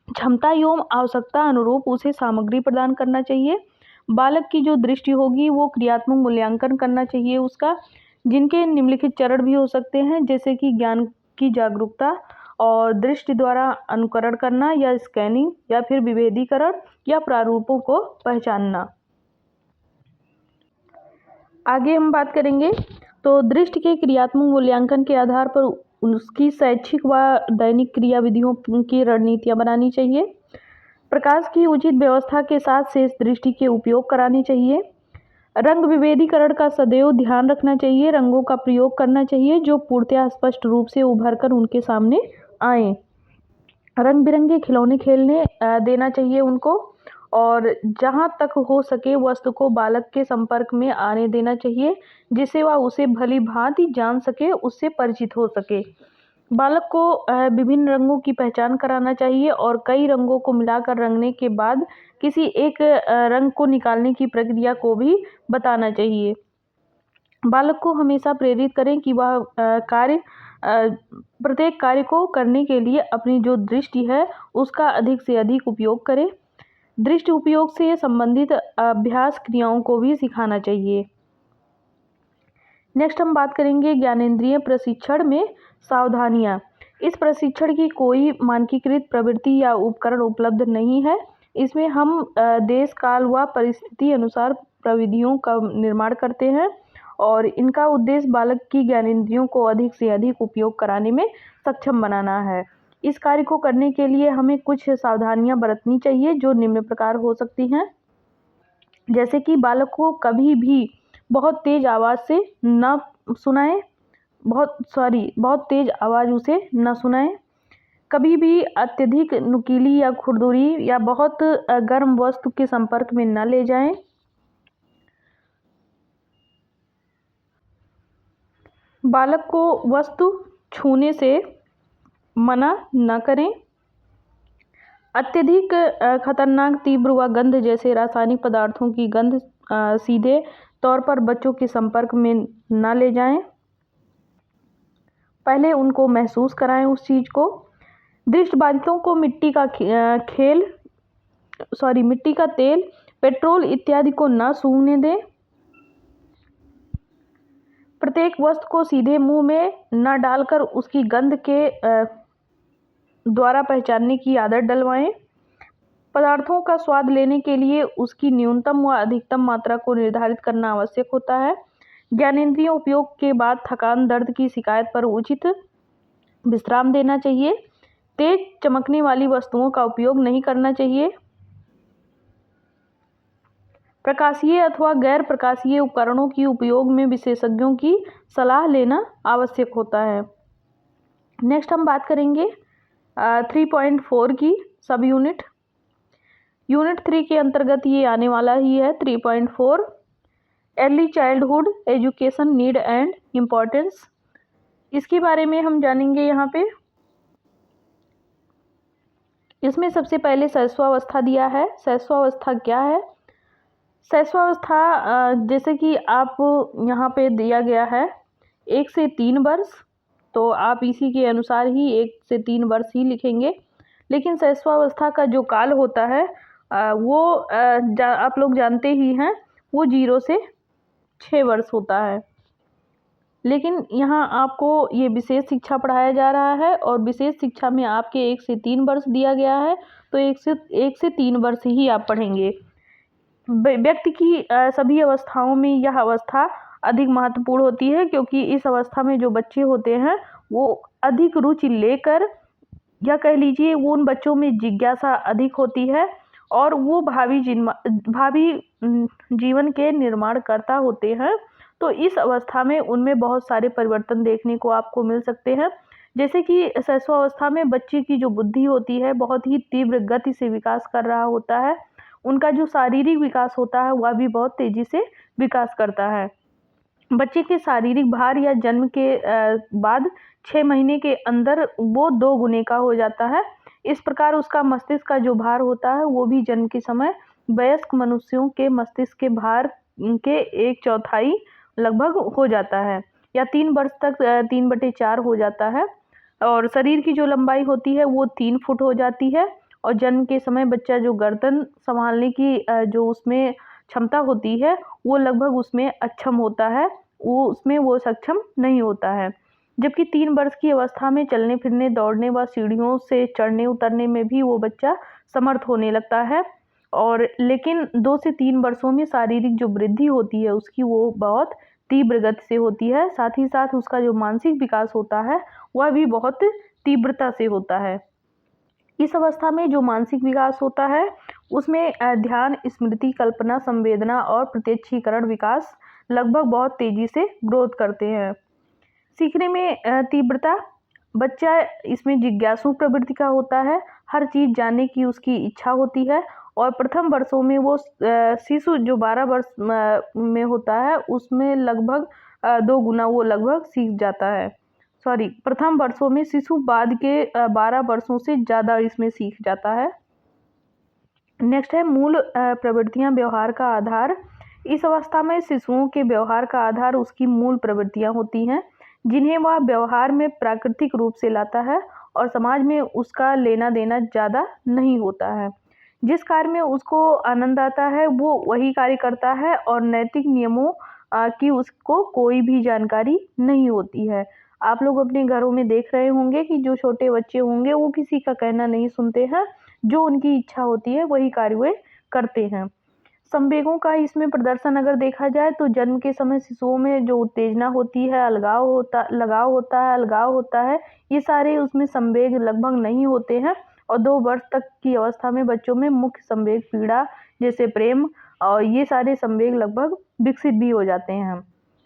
क्षमता एवं आवश्यकता अनुरूप उसे सामग्री प्रदान करना चाहिए। बालक की जो दृष्टि होगी वो क्रियात्मक मूल्यांकन करना चाहिए उसका, जिनके निम्नलिखित चरण भी हो सकते हैं, जैसे कि ज्ञान की जागरूकता और दृष्टि द्वारा अनुकरण करना या स्कैनिंग, या फिर विभेदीकरण या प्रारूपों को पहचानना। आगे हम बात करेंगे तो दृष्टि के क्रियात्मक मूल्यांकन के आधार पर उसकी शैक्षिक व दैनिक क्रियाविधियों की रणनीतियाँ बनानी चाहिए। प्रकाश की उचित व्यवस्था के साथ शेष दृष्टि के उपयोग करानी चाहिए। रंग विभेदीकरण का सदैव ध्यान रखना चाहिए। रंगों का प्रयोग करना चाहिए जो पूर्णतया स्पष्ट रूप से उभर कर उनके सामने आए। रंग बिरंगे खिलौने खेलने देना चाहिए उनको, और जहाँ तक हो सके वस्तु को बालक के संपर्क में आने देना चाहिए जिससे वह उसे भली भांति जान सके, उससे परिचित हो सके। बालक को विभिन्न रंगों की पहचान कराना चाहिए और कई रंगों को मिलाकर रंगने के बाद किसी एक रंग को निकालने की प्रक्रिया को भी बताना चाहिए। बालक को हमेशा प्रेरित करें कि वह प्रत्येक कार्य को करने के लिए अपनी जो दृष्टि है उसका अधिक से अधिक उपयोग करें। दृष्टि उपयोग से संबंधित अभ्यास क्रियाओं को भी सिखाना चाहिए। नेक्स्ट हम बात करेंगे ज्ञानेंद्रिय प्रशिक्षण में सावधानियां। इस प्रशिक्षण की कोई मानकीकृत प्रवृत्ति या उपकरण उपलब्ध नहीं है। इसमें हम देश काल व परिस्थिति अनुसार प्रविधियों का निर्माण करते हैं और इनका उद्देश्य बालक की ज्ञानेंद्रियों को अधिक से अधिक उपयोग कराने में सक्षम बनाना है। इस कार्य को करने के लिए हमें कुछ सावधानियां बरतनी चाहिए जो निम्न प्रकार हो सकती हैं, जैसे कि बालक को कभी भी बहुत तेज आवाज़ से बहुत तेज आवाज़ उसे न सुनाएं। कभी भी अत्यधिक नुकीली या खुरदुरी या बहुत गर्म वस्तु के संपर्क में न ले जाएं। बालक को वस्तु छूने से मना न करें। अत्यधिक खतरनाक तीव्र व गंध जैसे रासायनिक पदार्थों की गंध सीधे तौर पर बच्चों के संपर्क में न ले जाएं। पहले उनको महसूस कराएं उस चीज़ को। दृष्टिबाधितों को मिट्टी का तेल, पेट्रोल इत्यादि को न सूंघने दें। प्रत्येक वस्तु को सीधे मुंह में न डालकर उसकी गंध के द्वारा पहचानने की आदत डलवाएं। पदार्थों का स्वाद लेने के लिए उसकी न्यूनतम व अधिकतम मात्रा को निर्धारित करना आवश्यक होता है। ज्ञानेंद्रिय उपयोग के बाद थकान, दर्द की शिकायत पर उचित विश्राम देना चाहिए। तेज चमकने वाली वस्तुओं का उपयोग नहीं करना चाहिए। प्रकाशीय अथवा गैर प्रकाशीय उपकरणों की उपयोग में विशेषज्ञों की सलाह लेना आवश्यक होता है। नेक्स्ट हम बात करेंगे 3.4 की सब यूनिट 3 के अंतर्गत ये आने वाला ही है। 3.4 early childhood education need and importance. इसके बारे में हम जानेंगे। यहाँ पे इसमें सबसे पहले शैशवावस्था दिया है। शैशवावस्था क्या है? शैशवावस्था जैसे कि आप यहाँ पे दिया गया है 1 से 3 वर्ष, तो आप इसी के अनुसार ही 1 से 3 वर्ष ही लिखेंगे। लेकिन शैशवावस्था का जो काल होता है वो आप लोग जानते ही हैं, वो 0 से 6 वर्ष होता है। लेकिन यहाँ आपको ये विशेष शिक्षा पढ़ाया जा रहा है और विशेष शिक्षा में आपके 1 से 3 वर्ष दिया गया है, तो 1 से 3 वर्ष ही आप पढ़ेंगे। व्यक्ति की सभी अवस्थाओं में यह अवस्था अधिक महत्वपूर्ण होती है, क्योंकि इस अवस्था में जो बच्चे होते हैं वो अधिक रुचि लेकर, या कह लीजिए वो उन बच्चों में जिज्ञासा अधिक होती है और वो भावी जीवन के निर्माणकर्ता होते हैं। तो इस अवस्था में उनमें बहुत सारे परिवर्तन देखने को आपको मिल सकते हैं। जैसे कि शैशवावस्था में बच्चे की जो बुद्धि होती है बहुत ही तीव्र गति से विकास कर रहा होता है। उनका जो शारीरिक विकास होता है वह भी बहुत तेजी से विकास करता है। बच्चे के शारीरिक भार या जन्म के बाद 6 महीने के अंदर वो 2 गुने का हो जाता है। इस प्रकार उसका मस्तिष्क का जो भार होता है वो भी जन्म के समय वयस्क मनुष्यों के मस्तिष्क के भार के 1/4 लगभग हो जाता है, या 3 वर्ष तक 3/4 हो जाता है। और शरीर की जो लंबाई होती है वो 3 फुट हो जाती है। और जन्म के समय बच्चा जो गर्दन संभालने की जो उसमें क्षमता होती है वो लगभग उसमें अक्षम होता है, वो सक्षम नहीं होता है। जबकि 3 वर्ष की अवस्था में चलने फिरने, दौड़ने व सीढ़ियों से चढ़ने उतरने में भी वो बच्चा समर्थ होने लगता है। और लेकिन 2 से 3 वर्षों में शारीरिक जो वृद्धि होती है उसकी वो बहुत तीव्र गति से होती है। साथ ही साथ उसका जो मानसिक विकास होता है वह भी बहुत तीव्रता से होता है। इस अवस्था में जो मानसिक विकास होता है उसमें ध्यान, स्मृति, कल्पना, संवेदना और प्रत्यक्षीकरण विकास लगभग बहुत तेजी से ग्रोथ करते हैं। सीखने में तीव्रता, बच्चा इसमें जिज्ञासु प्रवृत्ति का होता है, हर चीज़ जानने की उसकी इच्छा होती है। और प्रथम वर्षों में वो शिशु जो 12 वर्ष में होता है उसमें लगभग 2 गुना वो लगभग सीख जाता है। प्रथम वर्षों में शिशु बाद के 12 वर्षों से ज़्यादा इसमें सीख जाता है। नेक्स्ट है मूल प्रवृत्तियां, व्यवहार का आधार। इस अवस्था में शिशुओं के व्यवहार का आधार उसकी मूल प्रवृत्तियां होती हैं, जिन्हें वह व्यवहार में प्राकृतिक रूप से लाता है और समाज में उसका लेना देना ज़्यादा नहीं होता है। जिस कार्य में उसको आनंद आता है वो वही कार्य करता है और नैतिक नियमों की उसको कोई भी जानकारी नहीं होती है। आप लोग अपने घरों में देख रहे होंगे कि जो छोटे बच्चे होंगे वो किसी का कहना नहीं सुनते हैं, जो उनकी इच्छा होती है वही कार्य वे करते हैं। संवेगों का इसमें प्रदर्शन अगर देखा जाए तो जन्म के समय शिशुओं में जो उत्तेजना होती है, लगाव होता है, ये सारे उसमें संवेग लगभग नहीं होते हैं। और 2 वर्ष तक की अवस्था में बच्चों में मुख्य संवेग पीड़ा जैसे प्रेम और ये सारे संवेग लगभग विकसित भी हो जाते हैं।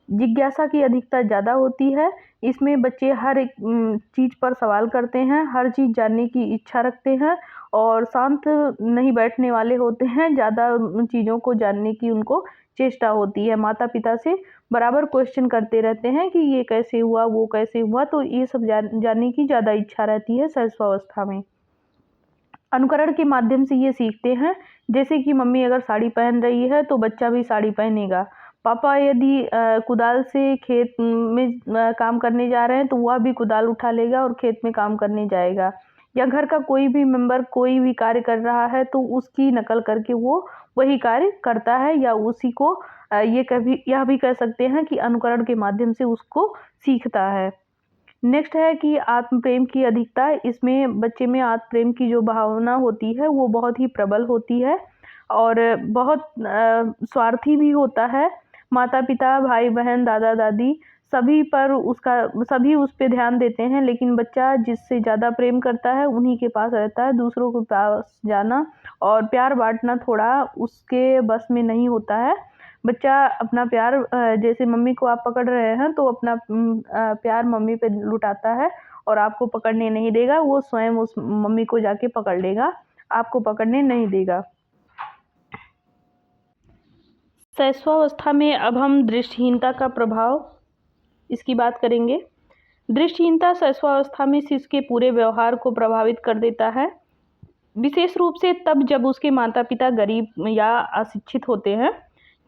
जिज्ञासा की अधिकता ज़्यादा होती है। इसमें बच्चे हर एक चीज़ पर सवाल करते हैं, हर चीज़ जानने की इच्छा रखते हैं और शांत नहीं बैठने वाले होते हैं, ज़्यादा चीज़ों को जानने की उनको चेष्टा होती है। माता-पिता से बराबर क्वेश्चन करते रहते हैं कि ये कैसे हुआ, वो कैसे हुआ, तो ये सब जानने की ज़्यादा इच्छा रहती है शैशवावस्था में। अनुकरण के माध्यम से ये सीखते हैं, जैसे कि मम्मी अगर साड़ी पहन रही है तो बच्चा भी साड़ी पहनेगा। पापा यदि कुदाल से खेत में काम करने जा रहे हैं तो वह भी कुदाल उठा लेगा और खेत में काम करने जाएगा। या घर का कोई भी मेंबर कोई भी कार्य कर रहा है तो उसकी नकल करके वो वही कार्य करता है, या उसी को यह भी कह सकते हैं कि अनुकरण के माध्यम से उसको सीखता है। नेक्स्ट है कि आत्म प्रेम की अधिकता। इसमें बच्चे में आत्म प्रेम की जो भावना होती है वो बहुत ही प्रबल होती है और बहुत स्वार्थी भी होता है। माता-पिता, भाई-बहन, दादा-दादी सभी उस पे ध्यान देते हैं, लेकिन बच्चा जिससे ज़्यादा प्रेम करता है उन्हीं के पास रहता है। दूसरों के पास जाना और प्यार बाँटना थोड़ा उसके बस में नहीं होता है। बच्चा अपना प्यार जैसे मम्मी को आप पकड़ रहे हैं तो अपना प्यार मम्मी पे लुटाता है और आपको पकड़ने नहीं देगा, वो स्वयं उस मम्मी को जाके पकड़ लेगा, आपको पकड़ने नहीं देगा। शैशवावस्था में अब हम दृष्टिहीनता का प्रभाव इसकी बात करेंगे। दृष्टिहीनता शैशवावस्था में शिशु के पूरे व्यवहार को प्रभावित कर देता है, विशेष रूप से तब जब उसके माता-पिता गरीब या अशिक्षित होते हैं,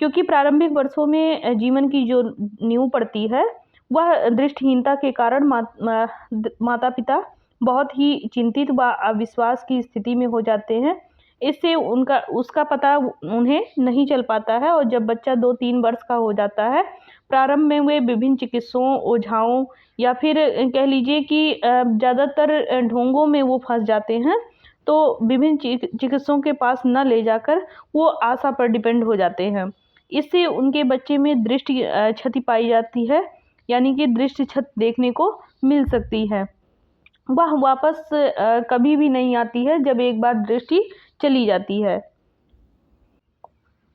क्योंकि प्रारंभिक वर्षों में जीवन की जो नींव पड़ती है वह दृष्टिहीनता के कारण माता-पिता बहुत ही चिंतित व अविश्वास की स्थिति में हो जाते हैं। इससे उसका पता उन्हें नहीं चल पाता है और जब बच्चा 2-3 वर्ष का हो जाता है, प्रारंभ में वे विभिन्न चिकित्सकों, ओझाओं या फिर कह लीजिए कि ज़्यादातर ढोंगों में वो फँस जाते हैं। तो विभिन्न चिकित्सकों के पास न ले जाकर वो आशा पर डिपेंड हो जाते हैं। इससे उनके बच्चे में दृष्टि क्षति पाई जाती है, यानी कि दृष्टि क्षति देखने को मिल सकती है। वह वापस कभी भी नहीं आती है जब एक बार दृष्टि चली जाती है।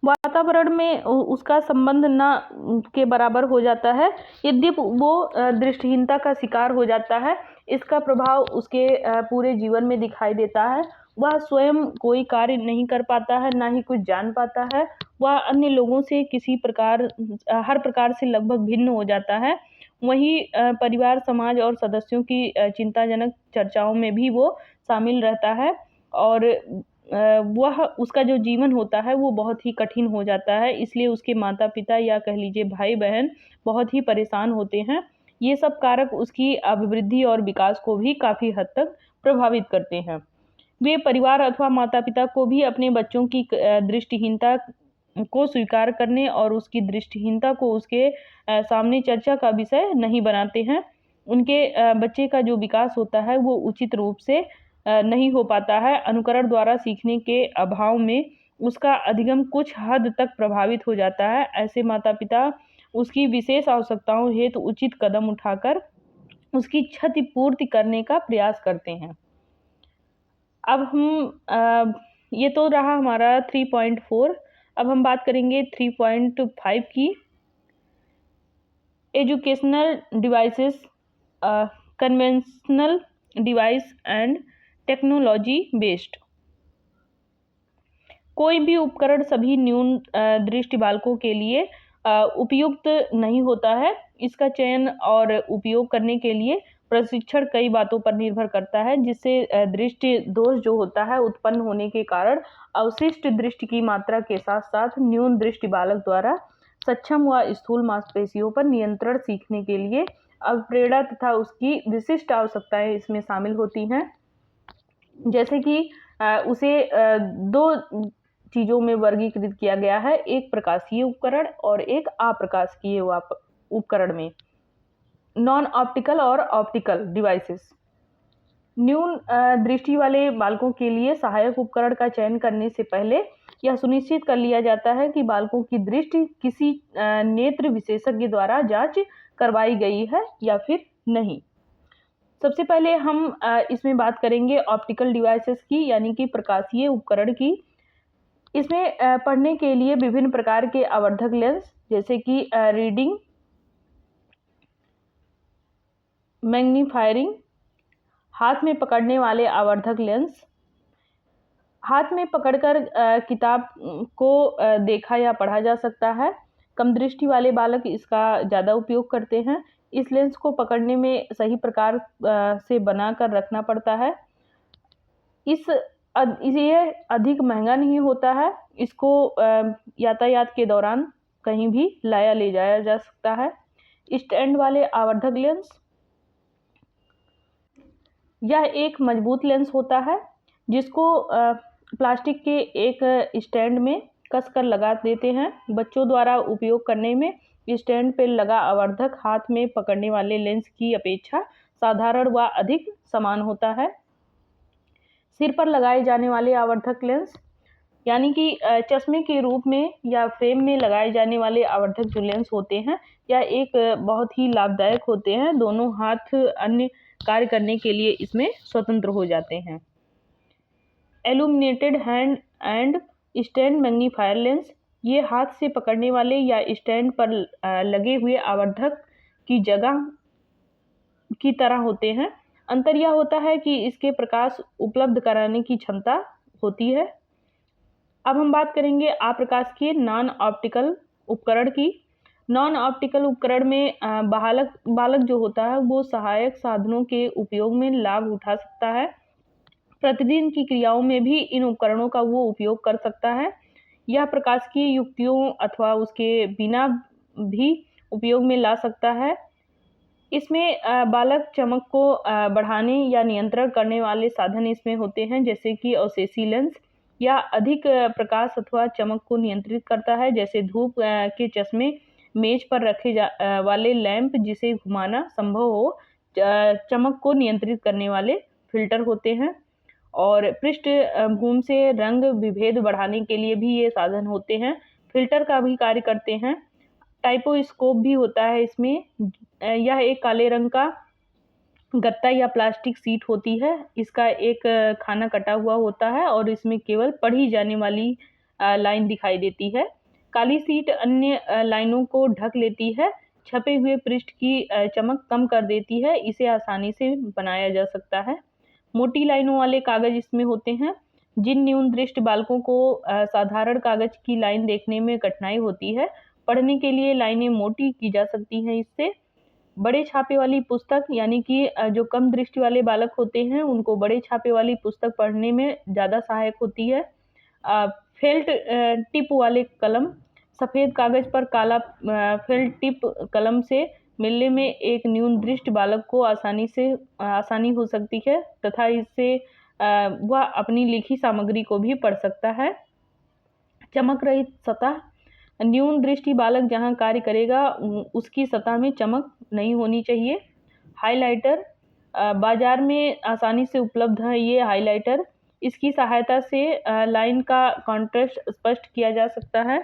वातावरण में उसका संबंध न के बराबर हो जाता है, यद्यपि वो दृष्टिहीनता का शिकार हो जाता है। इसका प्रभाव उसके पूरे जीवन में दिखाई देता है। वह स्वयं कोई कार्य नहीं कर पाता है, ना ही कुछ जान पाता है। वह अन्य लोगों से हर प्रकार से लगभग भिन्न हो जाता है। वहीं परिवार, समाज और सदस्यों की चिंताजनक चर्चाओं में भी वो शामिल रहता है और वह उसका जो जीवन होता है वो बहुत ही कठिन हो जाता है। इसलिए उसके माता-पिता या कह लीजिए भाई-बहन बहुत ही परेशान होते हैं। ये सब कारक उसकी अभिवृद्धि और विकास को भी काफ़ी हद तक प्रभावित करते हैं। वे परिवार अथवा माता-पिता को भी अपने बच्चों की दृष्टिहीनता को स्वीकार करने और उसकी दृष्टिहीनता को उसके सामने चर्चा का विषय नहीं बनाते हैं। उनके बच्चे का जो विकास होता है वो उचित रूप से नहीं हो पाता है। अनुकरण द्वारा सीखने के अभाव में उसका अधिगम कुछ हद तक प्रभावित हो जाता है। ऐसे माता-पिता उसकी विशेष आवश्यकताओं हेतु उचित कदम उठाकर उसकी क्षतिपूर्ति करने का प्रयास करते हैं। अब ये तो रहा हमारा 3.4। अब हम बात करेंगे 3.5 की। Educational devices, conventional device and technology based. कोई भी उपकरण सभी न्यून दृष्टि बालकों के लिए उपयुक्त नहीं होता है। इसका चयन और उपयोग करने के लिए प्रशिक्षण कई बातों पर निर्भर करता है, जिससे दृष्टि दोष जो होता है उत्पन्न होने के कारण अवशिष्ट दृष्टि की मात्रा के साथ साथ न्यून दृष्टि बालक द्वारा सक्षम व स्थूल मांसपेशियों पर नियंत्रण सीखने के लिए अवप्रेरणा तथा उसकी विशिष्ट आवश्यकताएं इसमें शामिल होती हैं। जैसे कि उसे 2 चीज़ों में वर्गीकृत किया गया है, एक प्रकाशीय उपकरण और एक अप्रकाशीय उपकरण में। नॉन ऑप्टिकल और ऑप्टिकल डिवाइसेस। न्यून दृष्टि वाले बालकों के लिए सहायक उपकरण का चयन करने से पहले यह सुनिश्चित कर लिया जाता है कि बालकों की दृष्टि किसी नेत्र विशेषज्ञ द्वारा जांच करवाई गई है या फिर नहीं। सबसे पहले हम इसमें बात करेंगे ऑप्टिकल डिवाइसेस की, यानी कि प्रकाशीय उपकरण की। इसमें पढ़ने के लिए विभिन्न प्रकार के आवर्धक लेंस जैसे कि रीडिंग मैग्नीफायरिंग, हाथ में पकड़ने वाले आवर्धक लेंस। हाथ में पकड़कर किताब को देखा या पढ़ा जा सकता है। कम दृष्टि वाले बालक इसका ज़्यादा उपयोग करते हैं। इस लेंस को पकड़ने में सही प्रकार से बनाकर रखना पड़ता है। ये अधिक महंगा नहीं होता है। इसको यातायात के दौरान कहीं भी लाया ले जाया जा सकता है। स्टैंड वाले आवर्धक लेंस, यह एक मजबूत लेंस होता है जिसको प्लास्टिक के एक स्टैंड में कसकर लगा देते हैं। बच्चों द्वारा उपयोग करने में स्टैंड पर लगा आवर्धक हाथ में पकड़ने वाले लेंस की अपेक्षा साधारण व अधिक समान होता है। सिर पर लगाए जाने वाले आवर्धक लेंस, यानी कि चश्मे के रूप में या फ्रेम में लगाए जाने वाले आवर्धक जो लेंस होते हैं, यह एक बहुत ही लाभदायक होते हैं। दोनों हाथ अन्य कार्य करने के लिए इसमें स्वतंत्र हो जाते हैं। Illuminated hand and stand magnifier lens, ये हाथ से पकड़ने वाले या स्टैंड पर लगे हुए आवर्धक की जगह की तरह होते हैं। अंतर यह होता है कि इसके प्रकाश उपलब्ध कराने की क्षमता होती है। अब हम बात करेंगे अप्रकाशिकीय नॉन ऑप्टिकल उपकरण की। नॉन ऑप्टिकल उपकरण में बालक जो होता है वो सहायक साधनों के उपयोग में लाभ उठा सकता है। प्रतिदिन की क्रियाओं में भी इन उपकरणों का वो उपयोग कर सकता है। यह प्रकाशिकीय युक्तियों अथवा उसके बिना भी उपयोग में ला सकता है। इसमें बालक चमक को बढ़ाने या नियंत्रण करने वाले साधन इसमें होते हैं, जैसे कि अवशेषी लेंस, या अधिक प्रकाश अथवा चमक को नियंत्रित करता है, जैसे धूप के चश्मे, मेज पर रखे वाले लैंप जिसे घुमाना संभव हो, चमक को नियंत्रित करने वाले फिल्टर होते हैं। और पृष्ठभूमि से रंग विभेद बढ़ाने के लिए भी ये साधन होते हैं, फिल्टर का भी कार्य करते हैं। टाइपोस्कोप भी होता है इसमें। यह एक काले रंग का गत्ता या प्लास्टिक सीट होती है। इसका एक खाना कटा हुआ होता है और इसमें केवल पढ़ी जाने वाली लाइन दिखाई देती है। काली सीट अन्य लाइनों को ढक लेती है, छपे हुए पृष्ठ की चमक कम कर देती है। इसे आसानी से बनाया जा सकता है। मोटी लाइनों वाले कागज इसमें होते हैं। जिन न्यून दृष्टि बालकों को साधारण कागज की लाइन देखने में कठिनाई होती है, पढ़ने के लिए लाइनें मोटी की जा सकती हैं। इससे बड़े छापे वाली पुस्तक, यानी कि जो कम दृष्टि वाले बालक होते हैं उनको बड़े छापे वाली पुस्तक पढ़ने में ज़्यादा सहायक होती है। फेल्ट टिप वाले कलम, सफ़ेद कागज पर काला फेल्ट टिप कलम से मिलने में एक न्यून दृष्टि बालक को आसानी हो सकती है तथा इससे वह अपनी लिखी सामग्री को भी पढ़ सकता है। चमक रहित सतह, न्यून दृष्टि बालक जहां कार्य करेगा उसकी सतह में चमक नहीं होनी चाहिए। हाइलाइटर, बाजार में आसानी से उपलब्ध है ये हाइलाइटर। इसकी सहायता से लाइन का कॉन्ट्रास्ट स्पष्ट किया जा सकता है।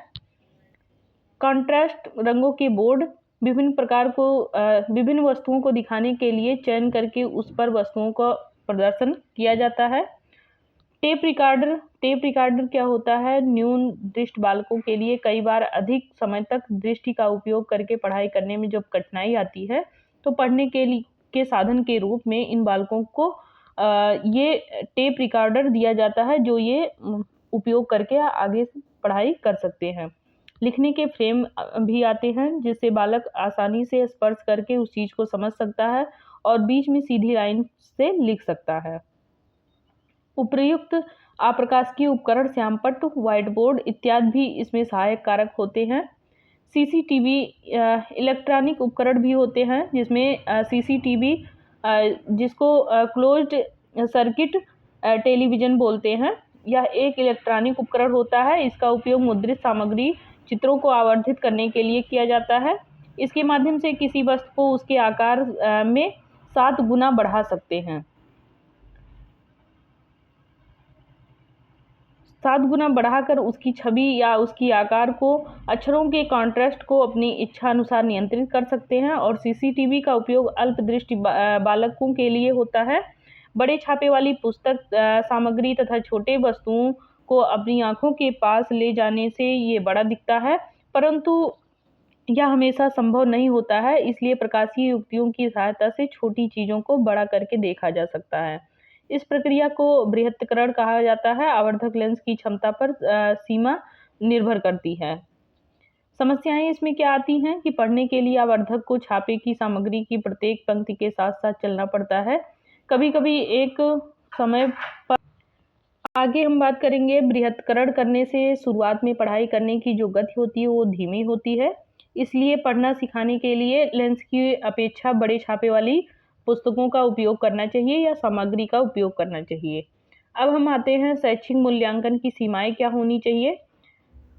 कॉन्ट्रास्ट रंगों के बोर्ड, विभिन्न वस्तुओं को दिखाने के लिए चयन करके उस पर वस्तुओं का प्रदर्शन किया जाता है। टेप रिकॉर्डर क्या होता है? न्यून दृष्टि बालकों के लिए कई बार अधिक समय तक दृष्टि का उपयोग करके पढ़ाई करने में जब कठिनाई आती है तो पढ़ने के साधन के रूप में इन बालकों को ये टेप रिकॉर्डर दिया जाता है, जो ये उपयोग करके आगे पढ़ाई कर सकते हैं। लिखने के फ्रेम भी आते हैं जिससे बालक आसानी से स्पर्श करके उस चीज़ को समझ सकता है और बीच में सीधी लाइन से लिख सकता है। उपर्युक्त अप्रकाशिकीय उपकरण श्यामपट्ट, व्हाइट बोर्ड इत्यादि भी इसमें सहायक कारक होते हैं। सीसीटीवी इलेक्ट्रॉनिक उपकरण भी होते हैं, जिसमें सीसीटीवी जिसको क्लोज्ड सर्किट टेलीविज़न बोलते हैं। यह एक इलेक्ट्रॉनिक उपकरण होता है। इसका उपयोग मुद्रित सामग्री, चित्रों को आवर्धित करने के लिए किया जाता है। इसके माध्यम से किसी वस्तु को उसके आकार में 7 गुना बढ़ा सकते हैं। 7 गुना बढ़ाकर उसकी छवि या उसकी आकार को, अक्षरों के कॉन्ट्रास्ट को अपनी इच्छा अनुसार नियंत्रित कर सकते हैं। और सीसीटीवी का उपयोग अल्प दृष्टि बालकों के लिए होता है। बड़े छापे वाली पुस्तक सामग्री तथा छोटे वस्तुओं को अपनी आंखों के पास ले जाने से ये बड़ा दिखता है, परंतु यह हमेशा संभव नहीं होता है, इसलिए प्रकाशीय युक्तियों की सहायता से छोटी चीज़ों को बड़ा करके देखा जा सकता है। इस प्रक्रिया को बृहत्करण कहा जाता है। आवर्धक लेंस की क्षमता पर सीमा निर्भर करती है। समस्याएं इसमें क्या आती हैं कि पढ़ने के लिए आवर्धक को छापे की सामग्री की प्रत्येक पंक्ति के साथ साथ चलना पड़ता है। कभी-कभी एक समय पर आगे हम बात करेंगे बृहत्करण करने से शुरुआत में पढ़ाई करने की जो गति होती है वो धीमी होती है। इसलिए पढ़ना सिखाने के लिए लेंस की अपेक्षा बड़े छापे वाली पुस्तकों का उपयोग करना चाहिए या सामग्री का उपयोग करना चाहिए। अब हम आते हैं शैक्षिक मूल्यांकन की सीमाएं क्या होनी चाहिए।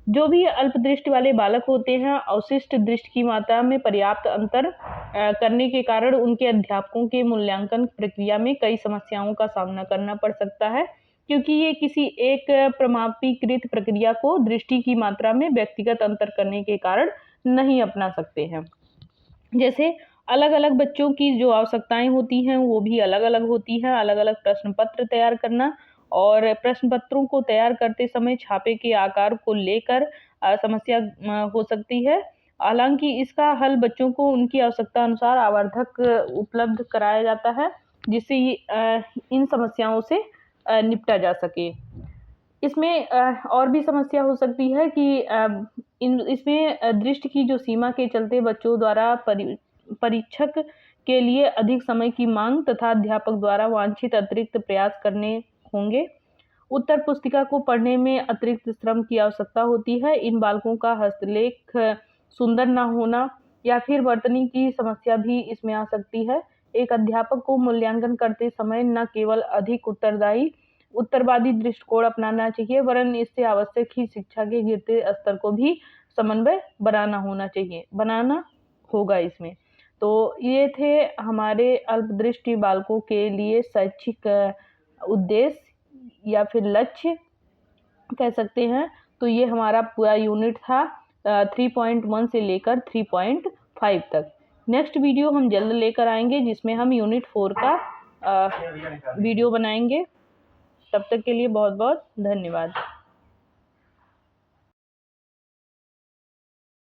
जो भी अल्पदृष्टि वाले बालक होते हैं, अवशिष्ट दृष्टि की मात्रा में पर्याप्त अंतर करने के कारण उनके अध्यापकों के मूल्यांकन प्रक्रिया में कई समस्याओं का सामना करना पड़ सकता है, क्योंकि ये किसी एक प्रमाणीकृत प्रक्रिया को दृष्टि की मात्रा में व्यक्तिगत अंतर करने के कारण नहीं अपना सकते हैं। जैसे अलग-अलग बच्चों की जो आवश्यकताएं होती हैं वो भी अलग-अलग होती हैं। अलग-अलग प्रश्न पत्र तैयार करना और प्रश्न पत्रों को तैयार करते समय छापे के आकार को लेकर समस्या हो सकती है। हालांकि इसका हल बच्चों को उनकी आवश्यकता अनुसार आवर्धक उपलब्ध कराया जाता है, जिससे इन समस्याओं से निपटा जा सके। इसमें और भी समस्या हो सकती है कि इसमें दृष्टि की जो सीमा के चलते बच्चों द्वारा परीक्षक के लिए अधिक समय की मांग तथा अध्यापक द्वारा वांछित अतिरिक्त प्रयास करने होंगे। उत्तर पुस्तिका को पढ़ने में अतिरिक्त श्रम की आवश्यकता होती है। इन बालकों का हस्तलेख सुंदर न होना या फिर वर्तनी की समस्या भी इसमें आ सकती है। एक अध्यापक को मूल्यांकन करते समय न केवल अधिक उत्तरवादी दृष्टिकोण अपनाना चाहिए, वरन इससे आवश्यक ही शिक्षा के गिरते स्तर को भी समन्वय बनाना होगा इसमें। तो ये थे हमारे अल्पदृष्टि बालकों के लिए शैक्षिक उद्देश्य या फिर लक्ष्य कह सकते हैं। तो ये हमारा पूरा यूनिट था 3.1 से लेकर 3.5 तक। नेक्स्ट वीडियो हम जल्द लेकर आएंगे जिसमें हम यूनिट 4 का वीडियो बनाएंगे। तब तक के लिए बहुत बहुत धन्यवाद।